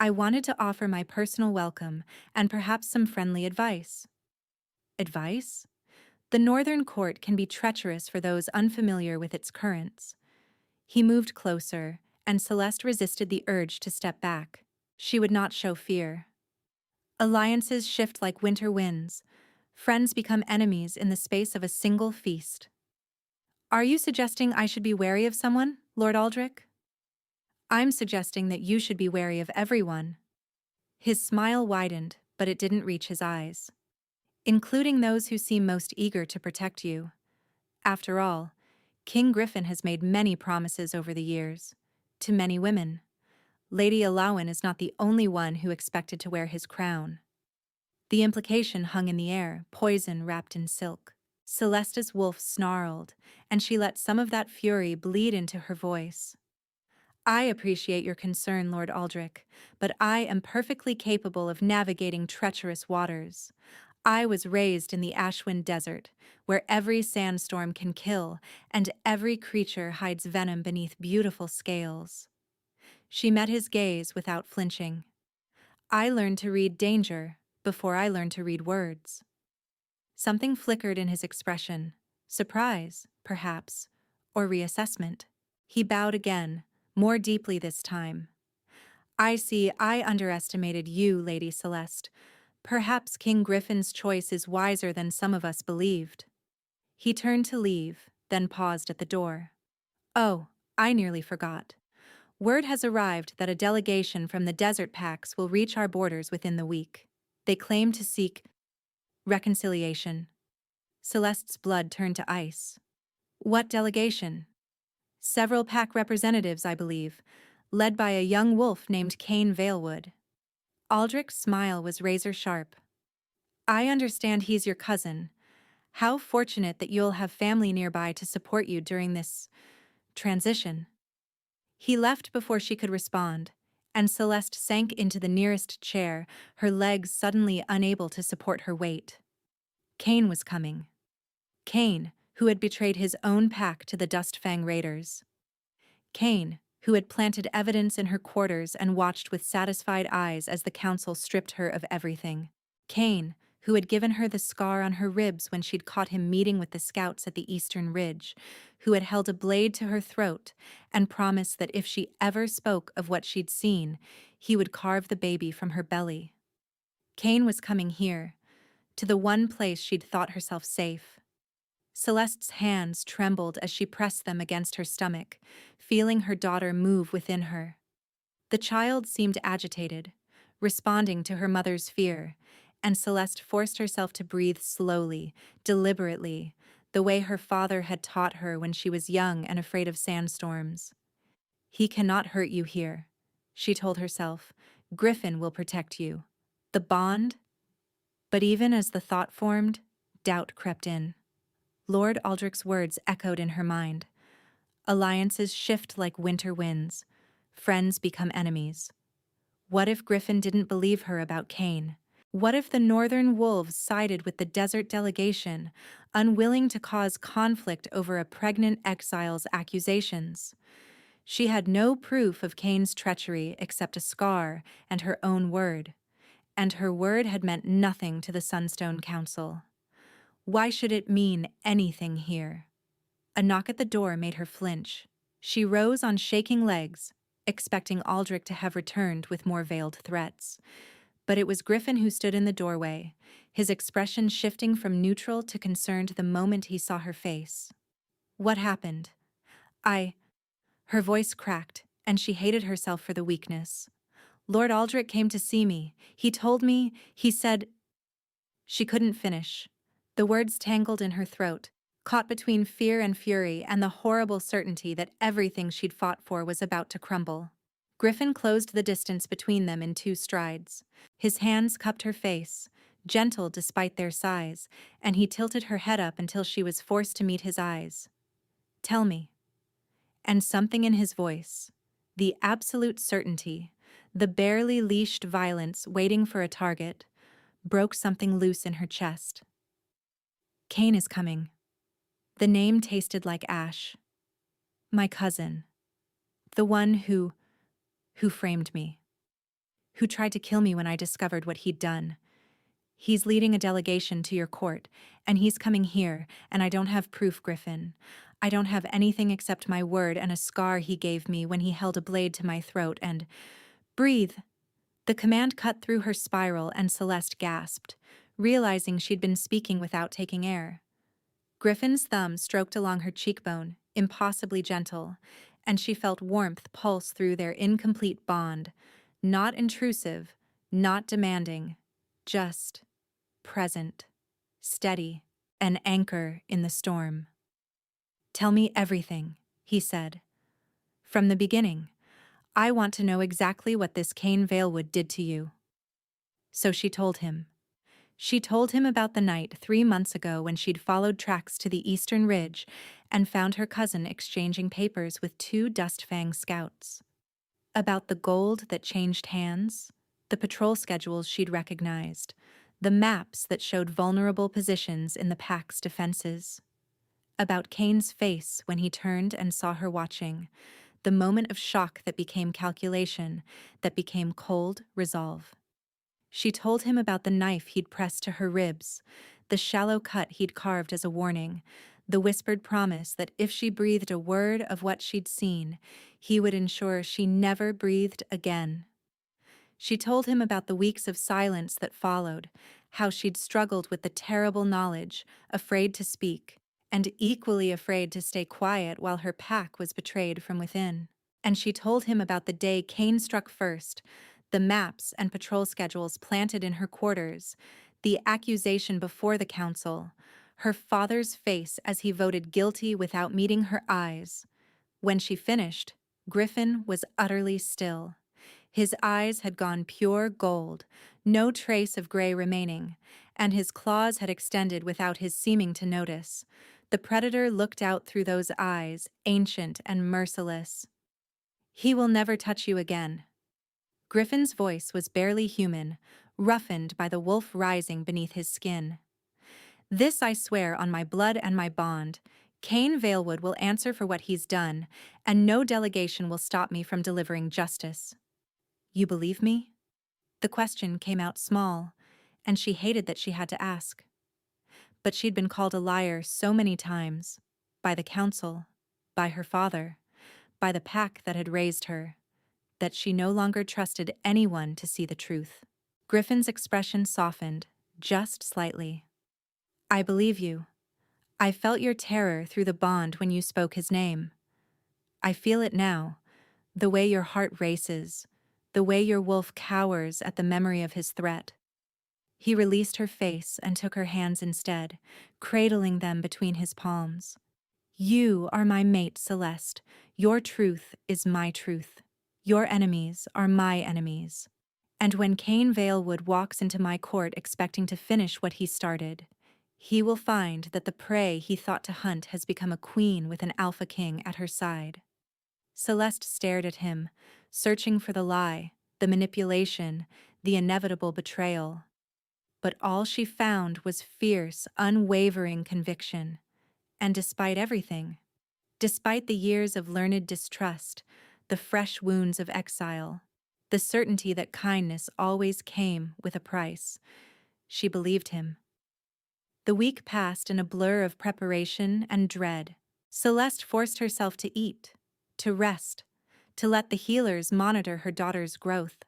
I wanted to offer my personal welcome and perhaps some friendly advice. Advice? The Northern Court can be treacherous for those unfamiliar with its currents. He moved closer, and Celeste resisted the urge to step back. She would not show fear. Alliances shift like winter winds. Friends become enemies in the space of a single feast. Are you suggesting I should be wary of someone, Lord Aldrich? I'm suggesting that you should be wary of everyone. His smile widened, but it didn't reach his eyes. Including those who seem most eager to protect you. After all, King Griffin has made many promises over the years. To many women. Lady Alawen is not the only one who expected to wear his crown. The implication hung in the air, poison wrapped in silk. Celeste's wolf snarled, and she let some of that fury bleed into her voice. I appreciate your concern, Lord Aldrich, but I am perfectly capable of navigating treacherous waters. I was raised in the Ashwind Desert, where every sandstorm can kill and every creature hides venom beneath beautiful scales. She met his gaze without flinching. I learned to read danger before I learned to read words. Something flickered in his expression, surprise, perhaps, or reassessment. He bowed again, more deeply this time. I see I underestimated you, Lady Celeste. Perhaps King Griffin's choice is wiser than some of us believed. He turned to leave, then paused at the door. Oh, I nearly forgot. Word has arrived that a delegation from the Desert Pacts will reach our borders within the week. They claim to seek reconciliation. Celeste's blood turned to ice. What delegation? Several pack representatives, I believe, led by a young wolf named Cain Valewood. Aldrich's smile was razor-sharp. I understand he's your cousin. How fortunate that you'll have family nearby to support you during this transition. He left before she could respond, and Celeste sank into the nearest chair, her legs suddenly unable to support her weight. Cain was coming. Cain, who had betrayed his own pack to the Dustfang raiders. Cain, who had planted evidence in her quarters and watched with satisfied eyes as the council stripped her of everything. Cain, who had given her the scar on her ribs when she'd caught him meeting with the scouts at the Eastern Ridge, who had held a blade to her throat and promised that if she ever spoke of what she'd seen, he would carve the baby from her belly. Cain was coming here, to the one place she'd thought herself safe. Celeste's hands trembled as she pressed them against her stomach, feeling her daughter move within her. The child seemed agitated, responding to her mother's fear, and Celeste forced herself to breathe slowly, deliberately, the way her father had taught her when she was young and afraid of sandstorms. He cannot hurt you here, she told herself. Griffin will protect you. The bond? But even as the thought formed, doubt crept in. Lord Aldrich's words echoed in her mind. Alliances shift like winter winds. Friends become enemies. What if Griffin didn't believe her about Cain? What if the northern wolves sided with the desert delegation, unwilling to cause conflict over a pregnant exile's accusations? She had no proof of Cain's treachery except a scar and her own word, and her word had meant nothing to the Sunstone Council. Why should it mean anything here? A knock at the door made her flinch. She rose on shaking legs, expecting Aldrich to have returned with more veiled threats. But it was Griffin who stood in the doorway, his expression shifting from neutral to concerned the moment he saw her face. What happened? Her voice cracked, and she hated herself for the weakness. Lord Aldrich came to see me. He told me, he said... She couldn't finish. The words tangled in her throat, caught between fear and fury and the horrible certainty that everything she'd fought for was about to crumble. Griffin closed the distance between them in 2 strides. His hands cupped her face, gentle despite their size, and he tilted her head up until she was forced to meet his eyes. "Tell me." And something in his voice, the absolute certainty, the barely leashed violence waiting for a target, broke something loose in her chest. "Cain is coming." The name tasted like ash. "My cousin. The one who framed me. Who tried to kill me when I discovered what he'd done. He's leading a delegation to your court, and he's coming here, and I don't have proof, Griffin. I don't have anything except my word and a scar he gave me when he held a blade to my throat and... Breathe!" The command cut through her spiral and Celeste gasped, realizing she'd been speaking without taking air. Griffin's thumb stroked along her cheekbone, impossibly gentle, and she felt warmth pulse through their incomplete bond, not intrusive, not demanding, just present, steady, an anchor in the storm. "Tell me everything," he said. "From the beginning. I want to know exactly what this Cain Valewood did to you." So she told him. She told him about the night 3 months ago when she'd followed tracks to the eastern ridge and found her cousin exchanging papers with 2 Dustfang scouts. About the gold that changed hands, the patrol schedules she'd recognized, the maps that showed vulnerable positions in the pack's defenses. About Cain's face when he turned and saw her watching, the moment of shock that became calculation, that became cold resolve. She told him about the knife he'd pressed to her ribs, the shallow cut he'd carved as a warning, the whispered promise that if she breathed a word of what she'd seen, he would ensure she never breathed again. She told him about the weeks of silence that followed, how she'd struggled with the terrible knowledge, afraid to speak, and equally afraid to stay quiet while her pack was betrayed from within. And she told him about the day Cain struck first, the maps and patrol schedules planted in her quarters, the accusation before the council, her father's face as he voted guilty without meeting her eyes. When she finished, Griffin was utterly still. His eyes had gone pure gold, no trace of gray remaining, and his claws had extended without his seeming to notice. The predator looked out through those eyes, ancient and merciless. "He will never touch you again." Griffin's voice was barely human, roughened by the wolf rising beneath his skin. "This I swear on my blood and my bond. Cain Valewood will answer for what he's done, and no delegation will stop me from delivering justice." "You believe me?" The question came out small, and she hated that she had to ask. But she'd been called a liar so many times, by the council, by her father, by the pack that had raised her, that she no longer trusted anyone to see the truth. Griffin's expression softened, just slightly. "I believe you. I felt your terror through the bond when you spoke his name. I feel it now, the way your heart races, the way your wolf cowers at the memory of his threat." He released her face and took her hands instead, cradling them between his palms. "You are my mate, Celeste. Your truth is my truth. Your enemies are my enemies. And when Cain Valewood walks into my court expecting to finish what he started, he will find that the prey he thought to hunt has become a queen with an alpha king at her side." Celeste stared at him, searching for the lie, the manipulation, the inevitable betrayal. But all she found was fierce, unwavering conviction. And despite everything, despite the years of learned distrust, the fresh wounds of exile, the certainty that kindness always came with a price, she believed him. The week passed in a blur of preparation and dread. Celeste forced herself to eat, to rest, to let the healers monitor her daughter's growth.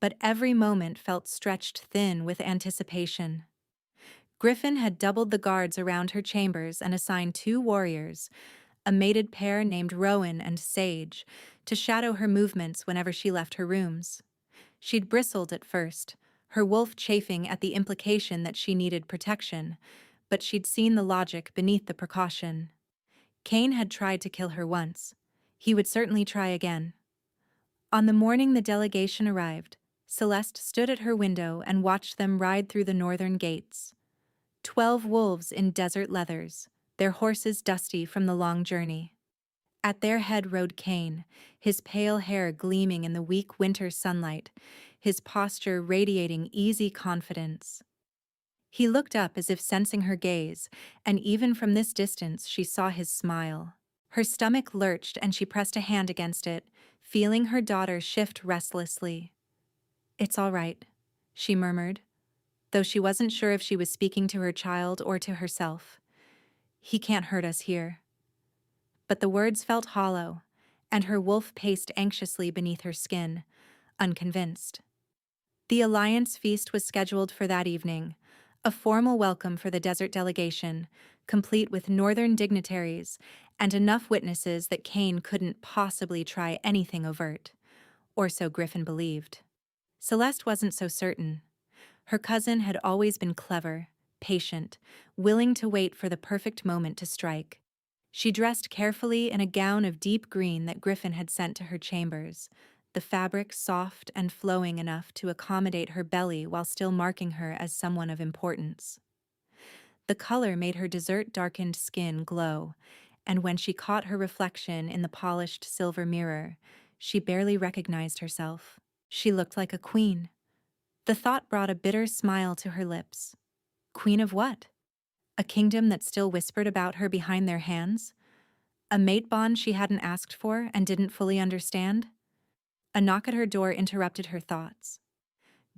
But every moment felt stretched thin with anticipation. Griffin had doubled the guards around her chambers and assigned 2 warriors, a mated pair named Rowan and Sage, to shadow her movements whenever she left her rooms. She'd bristled at first, her wolf chafing at the implication that she needed protection, but she'd seen the logic beneath the precaution. Cain had tried to kill her once. He would certainly try again. On the morning the delegation arrived, Celeste stood at her window and watched them ride through the northern gates. 12 wolves in desert leathers, their horses dusty from the long journey. At their head rode Cain, his pale hair gleaming in the weak winter sunlight, his posture radiating easy confidence. He looked up as if sensing her gaze, and even from this distance she saw his smile. Her stomach lurched and she pressed a hand against it, feeling her daughter shift restlessly. "It's all right," she murmured, though she wasn't sure if she was speaking to her child or to herself. "He can't hurt us here." But the words felt hollow, and her wolf paced anxiously beneath her skin, unconvinced. The Alliance feast was scheduled for that evening, a formal welcome for the desert delegation, complete with northern dignitaries and enough witnesses that Cain couldn't possibly try anything overt, or so Griffin believed. Celeste wasn't so certain. Her cousin had always been clever, patient, willing to wait for the perfect moment to strike. She dressed carefully in a gown of deep green that Griffin had sent to her chambers, the fabric soft and flowing enough to accommodate her belly while still marking her as someone of importance. The color made her dessert-darkened skin glow, and when she caught her reflection in the polished silver mirror, she barely recognized herself. She looked like a queen. The thought brought a bitter smile to her lips. Queen of what? A kingdom that still whispered about her behind their hands? A mate bond she hadn't asked for and didn't fully understand? A knock at her door interrupted her thoughts.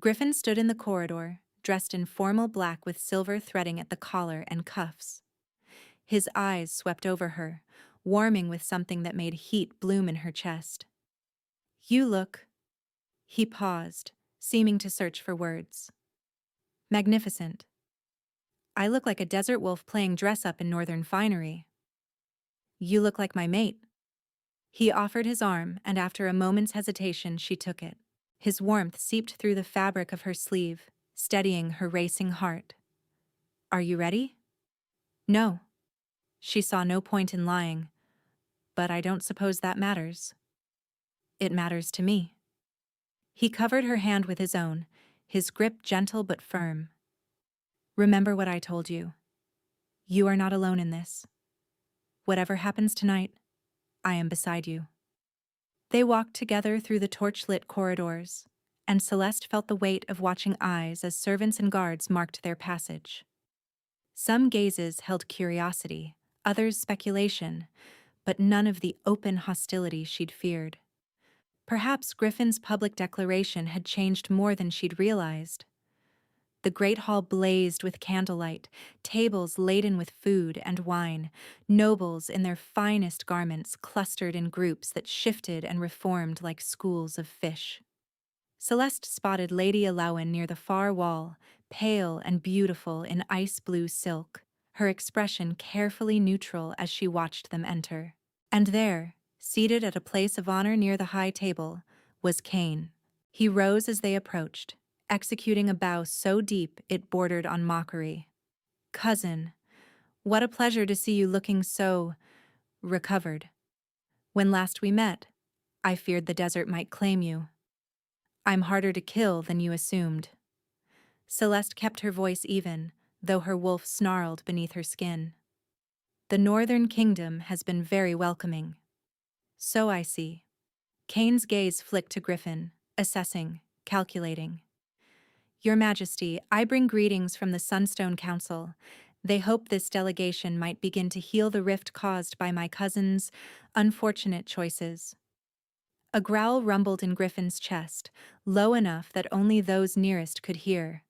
Griffin stood in the corridor, dressed in formal black with silver threading at the collar and cuffs. His eyes swept over her, warming with something that made heat bloom in her chest. "You look—" He paused, seeming to search for words. "Magnificent. I look like a desert wolf playing dress-up in northern finery." "You look like my mate." He offered his arm, and after a moment's hesitation she took it. His warmth seeped through the fabric of her sleeve, steadying her racing heart. "Are you ready?" "No." She saw no point in lying. "But I don't suppose that matters." "It matters to me." He covered her hand with his own, his grip gentle but firm. "Remember what I told you. You are not alone in this. Whatever happens tonight, I am beside you." They walked together through the torch-lit corridors, and Celeste felt the weight of watching eyes as servants and guards marked their passage. Some gazes held curiosity, others speculation, but none of the open hostility she'd feared. Perhaps Griffin's public declaration had changed more than she'd realized. The great hall blazed with candlelight, tables laden with food and wine, nobles in their finest garments clustered in groups that shifted and reformed like schools of fish. Celeste spotted Lady Alowen near the far wall, pale and beautiful in ice-blue silk, her expression carefully neutral as she watched them enter. And there, seated at a place of honor near the high table, was Cain. He rose as they approached, executing a bow so deep it bordered on mockery. "Cousin, what a pleasure to see you looking so recovered. When last we met, I feared the desert might claim you. I'm harder to kill than you assumed." Celeste kept her voice even, though her wolf snarled beneath her skin. "The Northern Kingdom has been very welcoming." "So I see." Cain's gaze flicked to Griffin, assessing, calculating. Your Majesty, I bring greetings from the Sunstone Council. They hope this delegation might begin to heal the rift caused by my cousin's unfortunate choices. A growl rumbled in Griffin's chest, low enough that only those nearest could hear.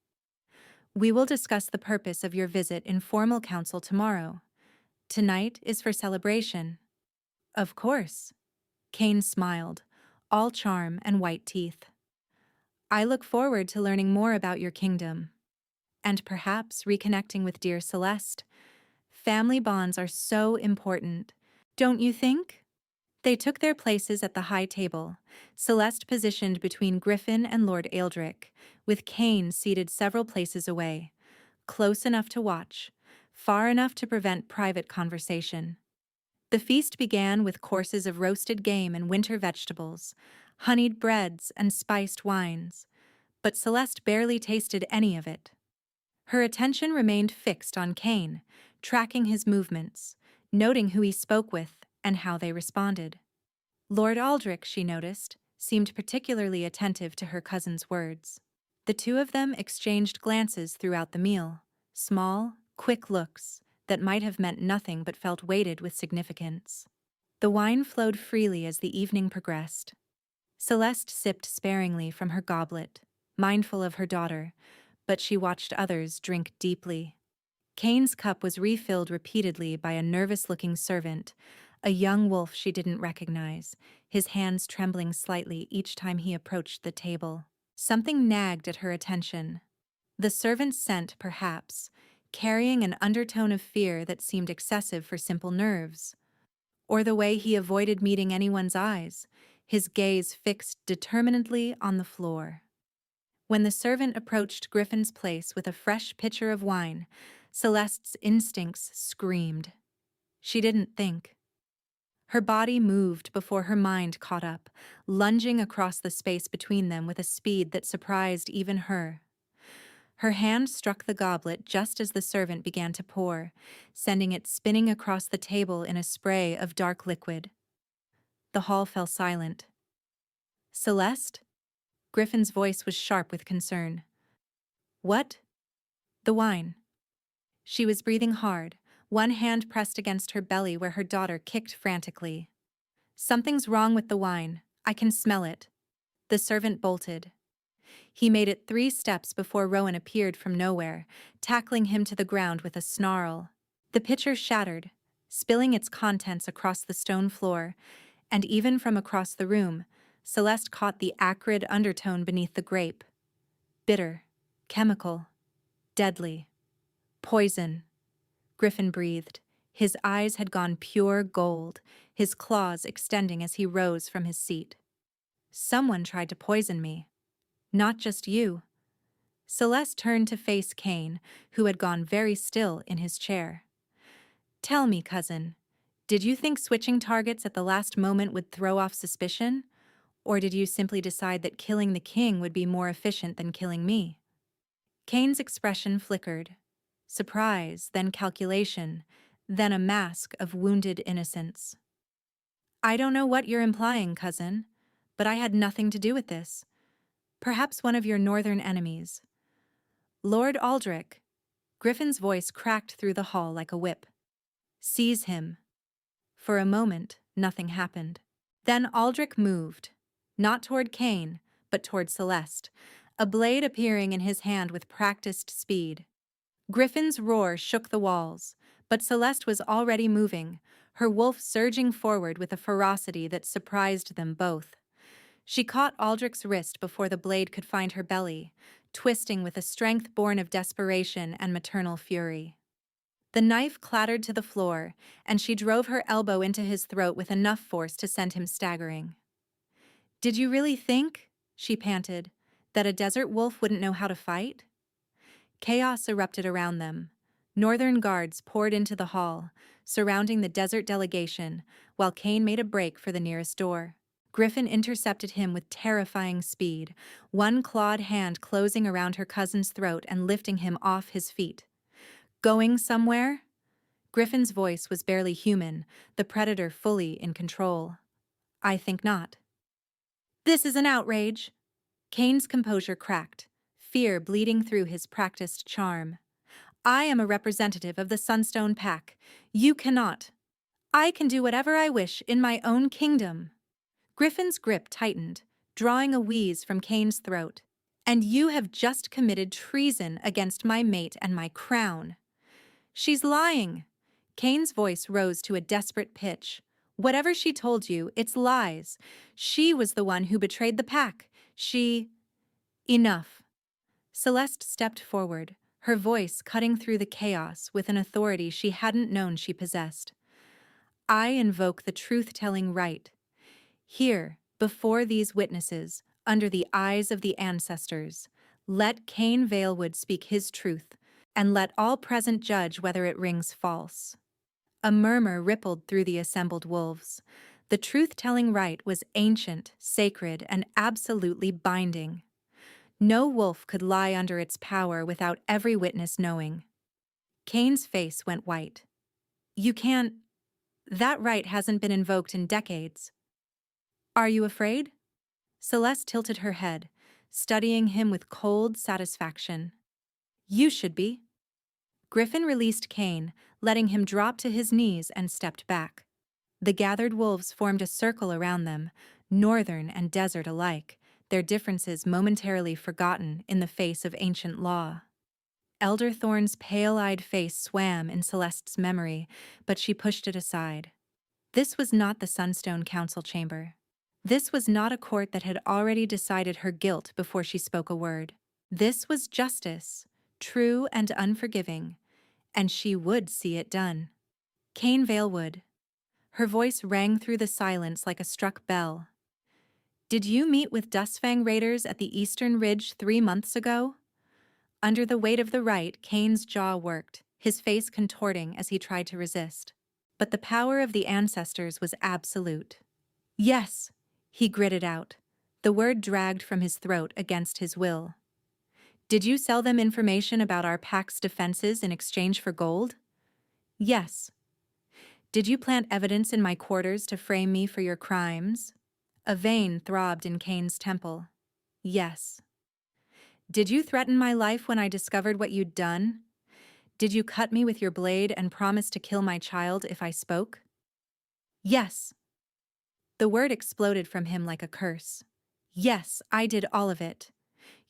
We will discuss the purpose of your visit in formal council tomorrow. Tonight is for celebration. Of course. Kane smiled, all charm and white teeth. I look forward to learning more about your kingdom. And perhaps reconnecting with dear Celeste. Family bonds are so important, don't you think? They took their places at the high table, Celeste positioned between Griffin and Lord Aeldrick, with Kane seated several places away, close enough to watch, far enough to prevent private conversation. The feast began with courses of roasted game and winter vegetables, honeyed breads and spiced wines, but Celeste barely tasted any of it. Her attention remained fixed on Kane, tracking his movements, noting who he spoke with and how they responded. Lord Aldrich, she noticed, seemed particularly attentive to her cousin's words. The two of them exchanged glances throughout the meal, small, quick looks that might have meant nothing but felt weighted with significance. The wine flowed freely as the evening progressed. Celeste sipped sparingly from her goblet, mindful of her daughter, but she watched others drink deeply. Kane's cup was refilled repeatedly by a nervous-looking servant, a young wolf she didn't recognize, his hands trembling slightly each time he approached the table. Something nagged at her attention. The servant's scent, perhaps, carrying an undertone of fear that seemed excessive for simple nerves. Or the way he avoided meeting anyone's eyes, his gaze fixed determinedly on the floor. When the servant approached Griffin's place with a fresh pitcher of wine, Celeste's instincts screamed. She didn't think. Her body moved before her mind caught up, lunging across the space between them with a speed that surprised even her. Her hand struck the goblet just as the servant began to pour, sending it spinning across the table in a spray of dark liquid. The hall fell silent. Celeste? Griffin's voice was sharp with concern. What? The wine. She was breathing hard, one hand pressed against her belly where her daughter kicked frantically. Something's wrong with the wine. I can smell it. The servant bolted. He made it 3 steps before Rowan appeared from nowhere, tackling him to the ground with a snarl. The pitcher shattered, spilling its contents across the stone floor, and even from across the room, Celeste caught the acrid undertone beneath the grape. Bitter, chemical, deadly. Poison. Griffin breathed. His eyes had gone pure gold, his claws extending as he rose from his seat. Someone tried to poison me. Not just you. Celeste turned to face Kane, who had gone very still in his chair. Tell me, cousin, did you think switching targets at the last moment would throw off suspicion? Or did you simply decide that killing the king would be more efficient than killing me? Kane's expression flickered. Surprise, then calculation, then a mask of wounded innocence. I don't know what you're implying, cousin, but I had nothing to do with this. Perhaps one of your northern enemies. Lord Aldrich. Griffin's voice cracked through the hall like a whip. Seize him. For a moment, nothing happened. Then Aldrich moved, not toward Kane, but toward Celeste, a blade appearing in his hand with practiced speed. Griffin's roar shook the walls, but Celeste was already moving, her wolf surging forward with a ferocity that surprised them both. She caught Aldrich's wrist before the blade could find her belly, twisting with a strength born of desperation and maternal fury. The knife clattered to the floor, and she drove her elbow into his throat with enough force to send him staggering. Did you really think, she panted, that a desert wolf wouldn't know how to fight? Chaos erupted around them. Northern guards poured into the hall, surrounding the desert delegation, while Kane made a break for the nearest door. Griffin intercepted him with terrifying speed, one clawed hand closing around her cousin's throat and lifting him off his feet. Going somewhere? Griffin's voice was barely human, the predator fully in control. I think not. This is an outrage, Kane's composure cracked, fear bleeding through his practiced charm. I am a representative of the Sunstone Pack. You cannot. I can do whatever I wish in my own kingdom. Griffin's grip tightened, drawing a wheeze from Kane's throat. And you have just committed treason against my mate and my crown. She's lying. Kane's voice rose to a desperate pitch. Whatever she told you, it's lies. She was the one who betrayed the pack. Enough. Celeste stepped forward, her voice cutting through the chaos with an authority she hadn't known she possessed. I invoke the truth-telling right. Here, before these witnesses, under the eyes of the ancestors, let Kane Valewood speak his truth, and let all present judge whether it rings false. A murmur rippled through the assembled wolves. The truth-telling right was ancient, sacred, and absolutely binding. No wolf could lie under its power without every witness knowing. Kane's face went white. You can't. That right hasn't been invoked in decades. Are you afraid? Celeste tilted her head, studying him with cold satisfaction. You should be. Griffin released Kane, letting him drop to his knees and stepped back. The gathered wolves formed a circle around them, northern and desert alike, their differences momentarily forgotten in the face of ancient law. Elder Thorne's pale-eyed face swam in Celeste's memory, but she pushed it aside. This was not the Sunstone Council chamber. This was not a court that had already decided her guilt before she spoke a word. This was justice, true and unforgiving, and she would see it done. Kane Valewood. Her voice rang through the silence like a struck bell. Did you meet with Dustfang raiders at the Eastern Ridge 3 months ago? Under the weight of the right, Kane's jaw worked, his face contorting as he tried to resist. But the power of the ancestors was absolute. Yes, he gritted out. The word dragged from his throat against his will. Did you sell them information about our pack's defenses in exchange for gold? Yes. Did you plant evidence in my quarters to frame me for your crimes? A vein throbbed in Kane's temple. Yes. Did you threaten my life when I discovered what you'd done? Did you cut me with your blade and promise to kill my child if I spoke? Yes. The word exploded from him like a curse. Yes, I did all of it.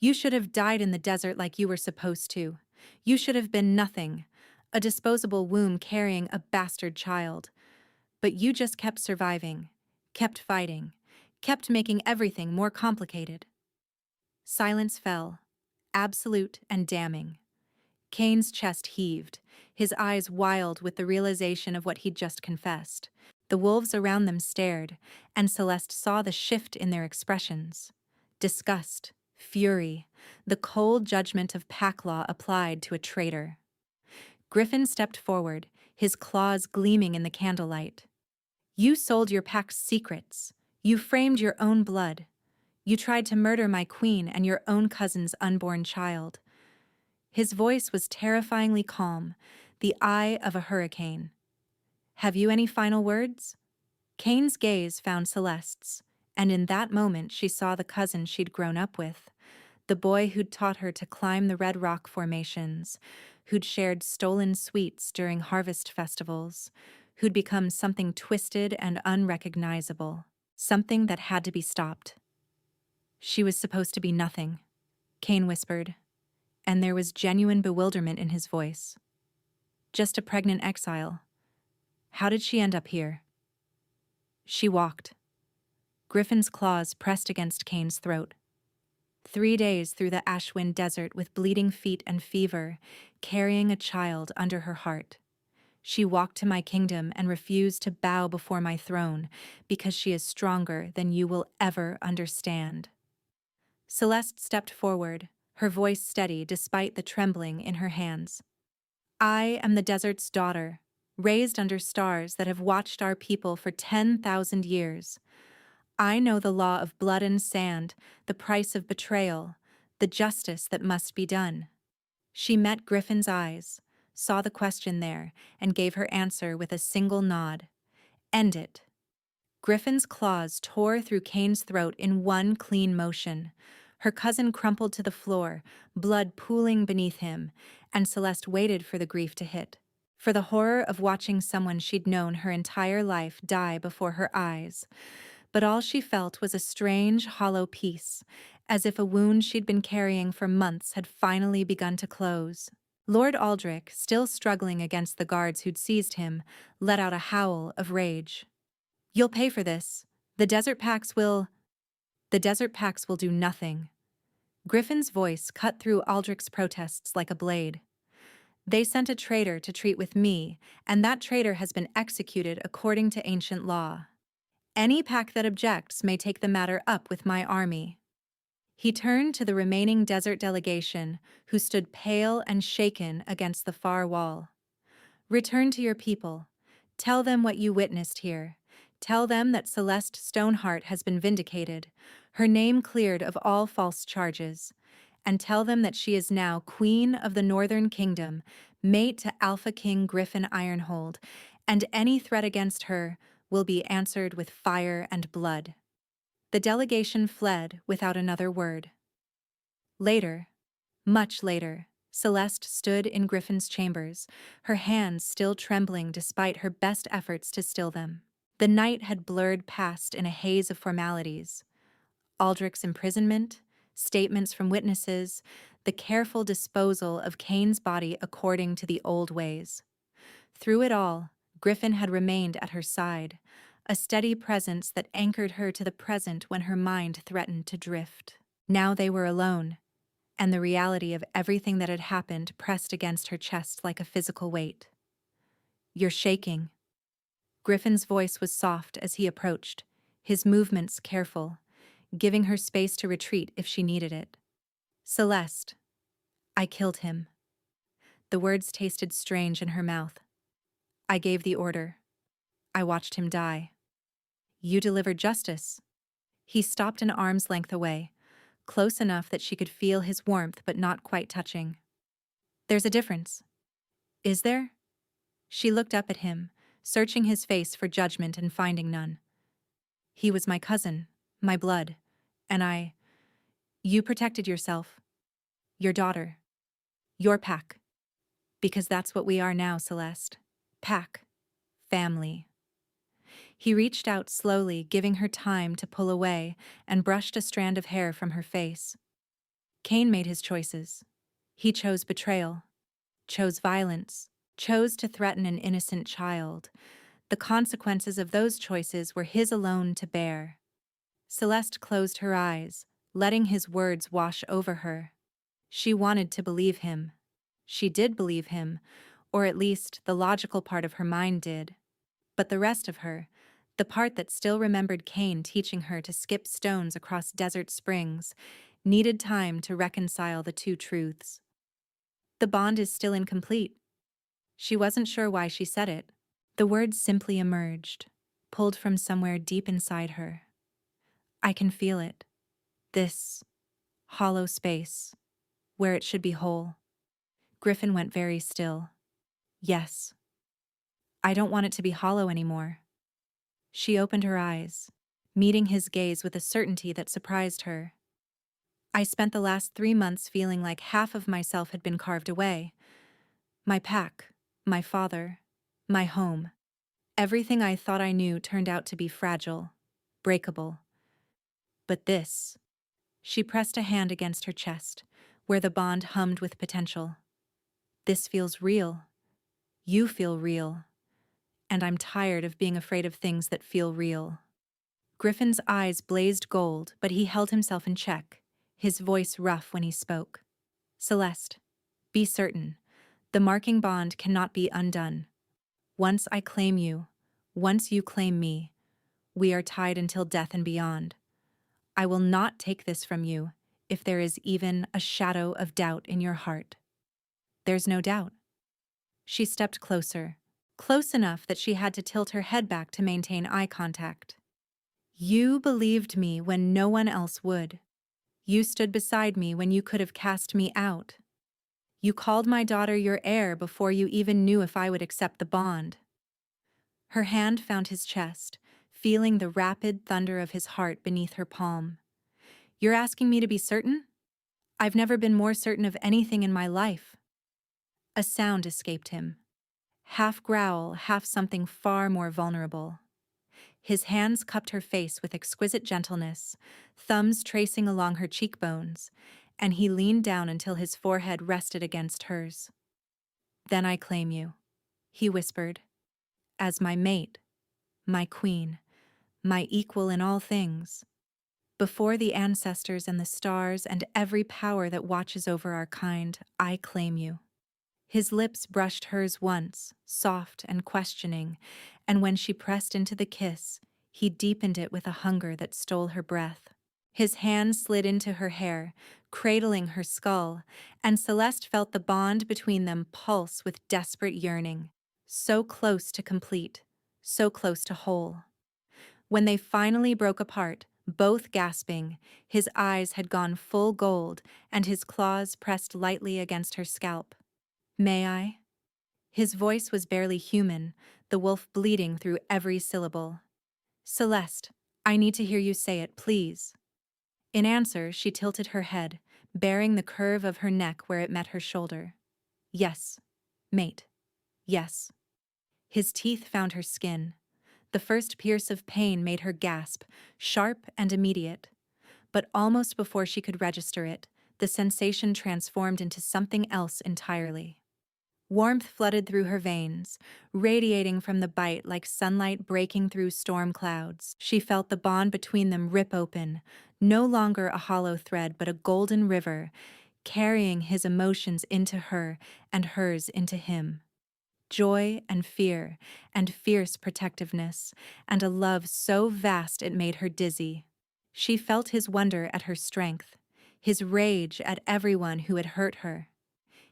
You should have died in the desert like you were supposed to. You should have been nothing, a disposable womb carrying a bastard child. But you just kept surviving, kept fighting, kept making everything more complicated. Silence fell, absolute and damning. Kane's chest heaved, his eyes wild with the realization of what he'd just confessed. The wolves around them stared, and Celeste saw the shift in their expressions. Disgust, fury, the cold judgment of pack law applied to a traitor. Griffin stepped forward, his claws gleaming in the candlelight. You sold your pack's secrets. You framed your own blood. You tried to murder my queen and your own cousin's unborn child. His voice was terrifyingly calm, the eye of a hurricane. Have you any final words? Kane's gaze found Celeste's, and in that moment she saw the cousin she'd grown up with, the boy who'd taught her to climb the red rock formations, who'd shared stolen sweets during harvest festivals, who'd become something twisted and unrecognizable, something that had to be stopped. She was supposed to be nothing, Kane whispered, and there was genuine bewilderment in his voice. Just a pregnant exile. How did she end up here? She walked. Griffin's claws pressed against Kane's throat. 3 days through the Ashwind Desert with bleeding feet and fever, carrying a child under her heart. She walked to my kingdom and refused to bow before my throne because she is stronger than you will ever understand. Celeste stepped forward, her voice steady despite the trembling in her hands. I am the desert's daughter, raised under stars that have watched our people for 10,000 years. I know the law of blood and sand, the price of betrayal, the justice that must be done. She met Griffin's eyes, saw the question there, and gave her answer with a single nod. End it. Griffin's claws tore through Kane's throat in one clean motion. Her cousin crumpled to the floor, blood pooling beneath him, and Celeste waited for the grief to hit. For the horror of watching someone she'd known her entire life die before her eyes. But all she felt was a strange, hollow peace, as if a wound she'd been carrying for months had finally begun to close. Lord Aldrich, still struggling against the guards who'd seized him, let out a howl of rage. "You'll pay for this. The Desert Pacts will... The Desert Pacts will do nothing." Griffin's voice cut through Aldrich's protests like a blade. "They sent a traitor to treat with me, and that traitor has been executed according to ancient law. Any pack that objects may take the matter up with my army." He turned to the remaining desert delegation, who stood pale and shaken against the far wall. "Return to your people. Tell them what you witnessed here. Tell them that Celeste Stoneheart has been vindicated, her name cleared of all false charges. And tell them that she is now Queen of the Northern Kingdom, mate to Alpha King Griffin Ironhold, and any threat against her will be answered with fire and blood." The delegation fled without another word. Later, much later, Celeste stood in Griffin's chambers, her hands still trembling despite her best efforts to still them. The night had blurred past in a haze of formalities. Aldrich's imprisonment, statements from witnesses, the careful disposal of Kane's body according to the old ways. Through it all, Griffin had remained at her side, a steady presence that anchored her to the present when her mind threatened to drift. Now they were alone, and the reality of everything that had happened pressed against her chest like a physical weight. "You're shaking." Griffin's voice was soft as he approached, his movements careful, giving her space to retreat if she needed it. "Celeste, I killed him." The words tasted strange in her mouth. "I gave the order. I watched him die." "You delivered justice." He stopped an arm's length away, close enough that she could feel his warmth but not quite touching. "There's a difference." "Is there?" She looked up at him, searching his face for judgment and finding none. "He was my cousin, my blood, and You protected yourself, your daughter, your pack. Because that's what we are now, Celeste. Pack. Family." He reached out slowly, giving her time to pull away, and brushed a strand of hair from her face. Kane made his choices. He chose betrayal, chose violence, chose to threaten an innocent child. The consequences of those choices were his alone to bear. Celeste closed her eyes, letting his words wash over her. She wanted to believe him. She did believe him, or at least the logical part of her mind did. But the rest of her, the part that still remembered Kane teaching her to skip stones across desert springs, needed time to reconcile the two truths. "The bond is still incomplete." She wasn't sure why she said it. The words simply emerged, pulled from somewhere deep inside her. "I can feel it. This hollow space, where it should be whole." Griffin went very still. "Yes. I don't want it to be hollow anymore." She opened her eyes, meeting his gaze with a certainty that surprised her. "I spent the last 3 months feeling like half of myself had been carved away. My pack, my father, my home. Everything I thought I knew turned out to be fragile, breakable. But this..." She pressed a hand against her chest, where the bond hummed with potential. "This feels real. You feel real. And I'm tired of being afraid of things that feel real." Griffin's eyes blazed gold, but he held himself in check, his voice rough when he spoke. "Celeste, be certain. The marking bond cannot be undone. Once I claim you, once you claim me, we are tied until death and beyond. I will not take this from you if there is even a shadow of doubt in your heart." "There's no doubt." She stepped closer, close enough that she had to tilt her head back to maintain eye contact. "You believed me when no one else would. You stood beside me when you could have cast me out. You called my daughter your heir before you even knew if I would accept the bond." Her hand found his chest, feeling the rapid thunder of his heart beneath her palm. You're asking me to be certain? I've never been more certain of anything in my life. A sound escaped him. Half growl, half something far more vulnerable. His hands cupped her face with exquisite gentleness, thumbs tracing along her cheekbones, and he leaned down until his forehead rested against hers. Then I claim you, he whispered, as my mate, my queen, my equal in all things. Before the ancestors and the stars and every power that watches over our kind, I claim you. His lips brushed hers once, soft and questioning, and when she pressed into the kiss, he deepened it with a hunger that stole her breath. His hand slid into her hair, cradling her skull, and Celeste felt the bond between them pulse with desperate yearning. So close to complete, so close to whole. When they finally broke apart, both gasping, his eyes had gone full gold and his claws pressed lightly against her scalp. May I? His voice was barely human, the wolf bleeding through every syllable. Celeste, I need to hear you say it, please. In answer, she tilted her head, baring the curve of her neck where it met her shoulder. Yes, mate. Yes. His teeth found her skin. The first pierce of pain made her gasp, sharp and immediate. But almost before she could register it, the sensation transformed into something else entirely. Warmth flooded through her veins, radiating from the bite like sunlight breaking through storm clouds. She felt the bond between them rip open, no longer a hollow thread but a golden river, carrying his emotions into her and hers into him. Joy and fear, and fierce protectiveness, and a love so vast it made her dizzy. She felt his wonder at her strength, his rage at everyone who had hurt her,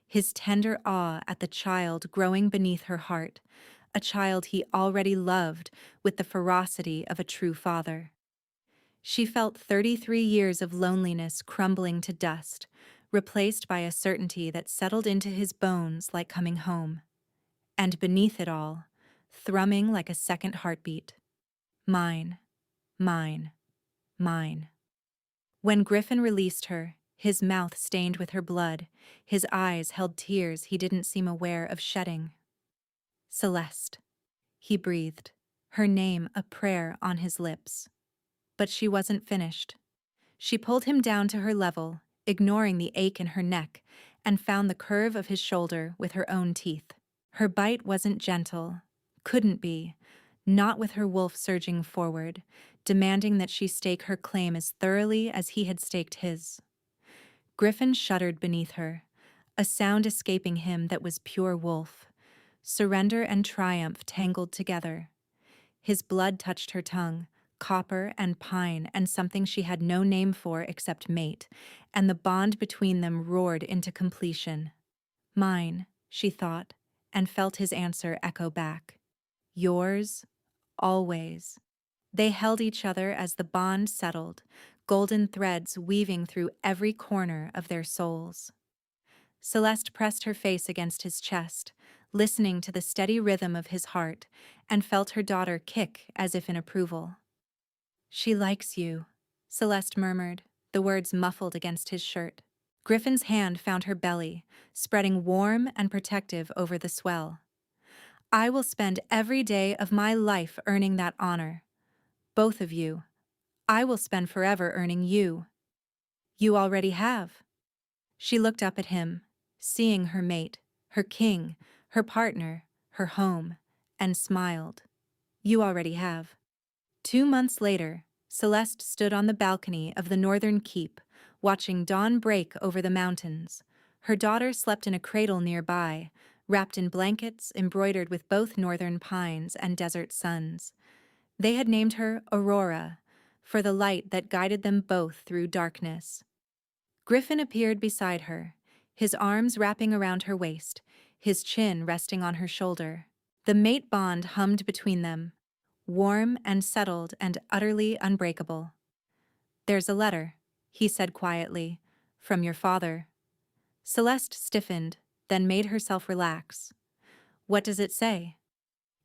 his tender awe at the child growing beneath her heart, a child he already loved with the ferocity of a true father. She felt 33 years of loneliness crumbling to dust, replaced by a certainty that settled into his bones like coming home. And beneath it all, thrumming like a second heartbeat, mine, mine, mine. When Griffin released her, his mouth stained with her blood, his eyes held tears he didn't seem aware of shedding. Celeste, he breathed, her name a prayer on his lips. But she wasn't finished. She pulled him down to her level, ignoring the ache in her neck, and found the curve of his shoulder with her own teeth. Her bite wasn't gentle, couldn't be, not with her wolf surging forward, demanding that she stake her claim as thoroughly as he had staked his. Griffin shuddered beneath her, a sound escaping him that was pure wolf. Surrender and triumph tangled together. His blood touched her tongue, copper and pine and something she had no name for except mate, and the bond between them roared into completion. Mine, she thought, and felt his answer echo back. Yours, always. They held each other as the bond settled, golden threads weaving through every corner of their souls. Celeste pressed her face against his chest, listening to the steady rhythm of his heart, and felt her daughter kick as if in approval. She likes you, Celeste murmured, the words muffled against his shirt. Griffin's hand found her belly, spreading warm and protective over the swell. I will spend every day of my life earning that honor. Both of you. I will spend forever earning you. You already have. She looked up at him, seeing her mate, her king, her partner, her home, and smiled. You already have. 2 months later, Celeste stood on the balcony of the northern keep, watching dawn break over the mountains. Her daughter slept in a cradle nearby, wrapped in blankets embroidered with both northern pines and desert suns. They had named her Aurora, for the light that guided them both through darkness. Griffin appeared beside her, his arms wrapping around her waist, his chin resting on her shoulder. The mate bond hummed between them, warm and settled and utterly unbreakable. There's a letter, he said quietly, from your father. Celeste stiffened, then made herself relax. What does it say?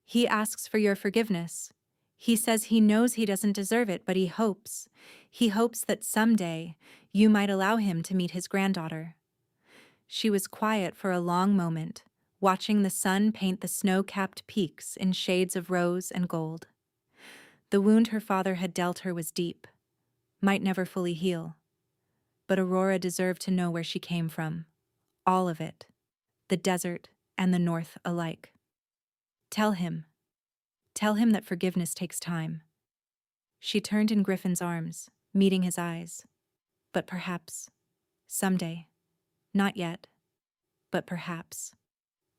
He asks for your forgiveness. He says he knows he doesn't deserve it, but he hopes. He hopes that someday you might allow him to meet his granddaughter. She was quiet for a long moment, watching the sun paint the snow-capped peaks in shades of rose and gold. The wound her father had dealt her was deep, might never fully heal. But Aurora deserved to know where she came from. All of it. The desert and the north alike. Tell him. Tell him that forgiveness takes time. She turned in Griffin's arms, meeting his eyes. But perhaps. Someday. Not yet. But perhaps.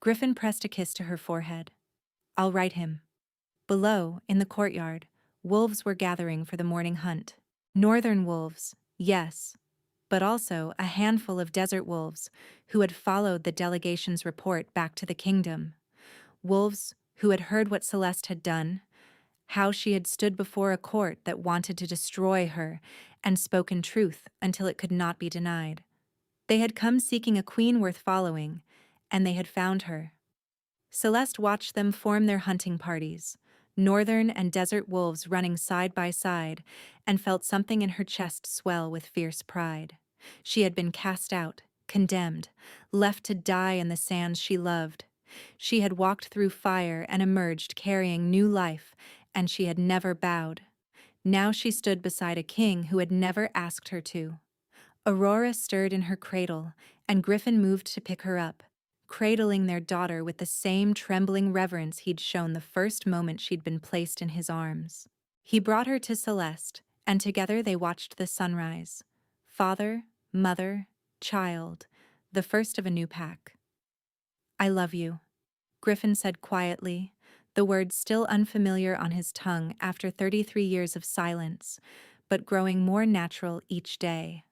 Griffin pressed a kiss to her forehead. I'll write him. Below, in the courtyard, wolves were gathering for the morning hunt. Northern wolves, yes, but also a handful of desert wolves who had followed the delegation's report back to the kingdom. Wolves who had heard what Celeste had done, how she had stood before a court that wanted to destroy her and spoken truth until it could not be denied. They had come seeking a queen worth following, and they had found her. Celeste watched them form their hunting parties, northern and desert wolves running side by side, and felt something in her chest swell with fierce pride. She had been cast out, condemned, left to die in the sands she loved. She had walked through fire and emerged carrying new life, and she had never bowed. Now she stood beside a king who had never asked her to. Aurora stirred in her cradle, and Griffin moved to pick her up, cradling their daughter with the same trembling reverence he'd shown the first moment she'd been placed in his arms. He brought her to Celeste, and together they watched the sunrise. Father, mother, child, the first of a new pack. I love you, Griffin said quietly, the words still unfamiliar on his tongue after 33 years of silence, but growing more natural each day.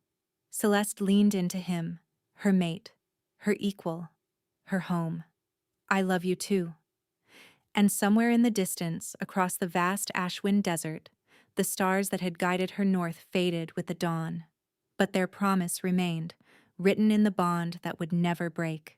Celeste leaned into him, her mate, her equal, her home. I love you too. And somewhere in the distance, across the vast Ashwind Desert, the stars that had guided her north faded with the dawn. But their promise remained, written in the bond that would never break.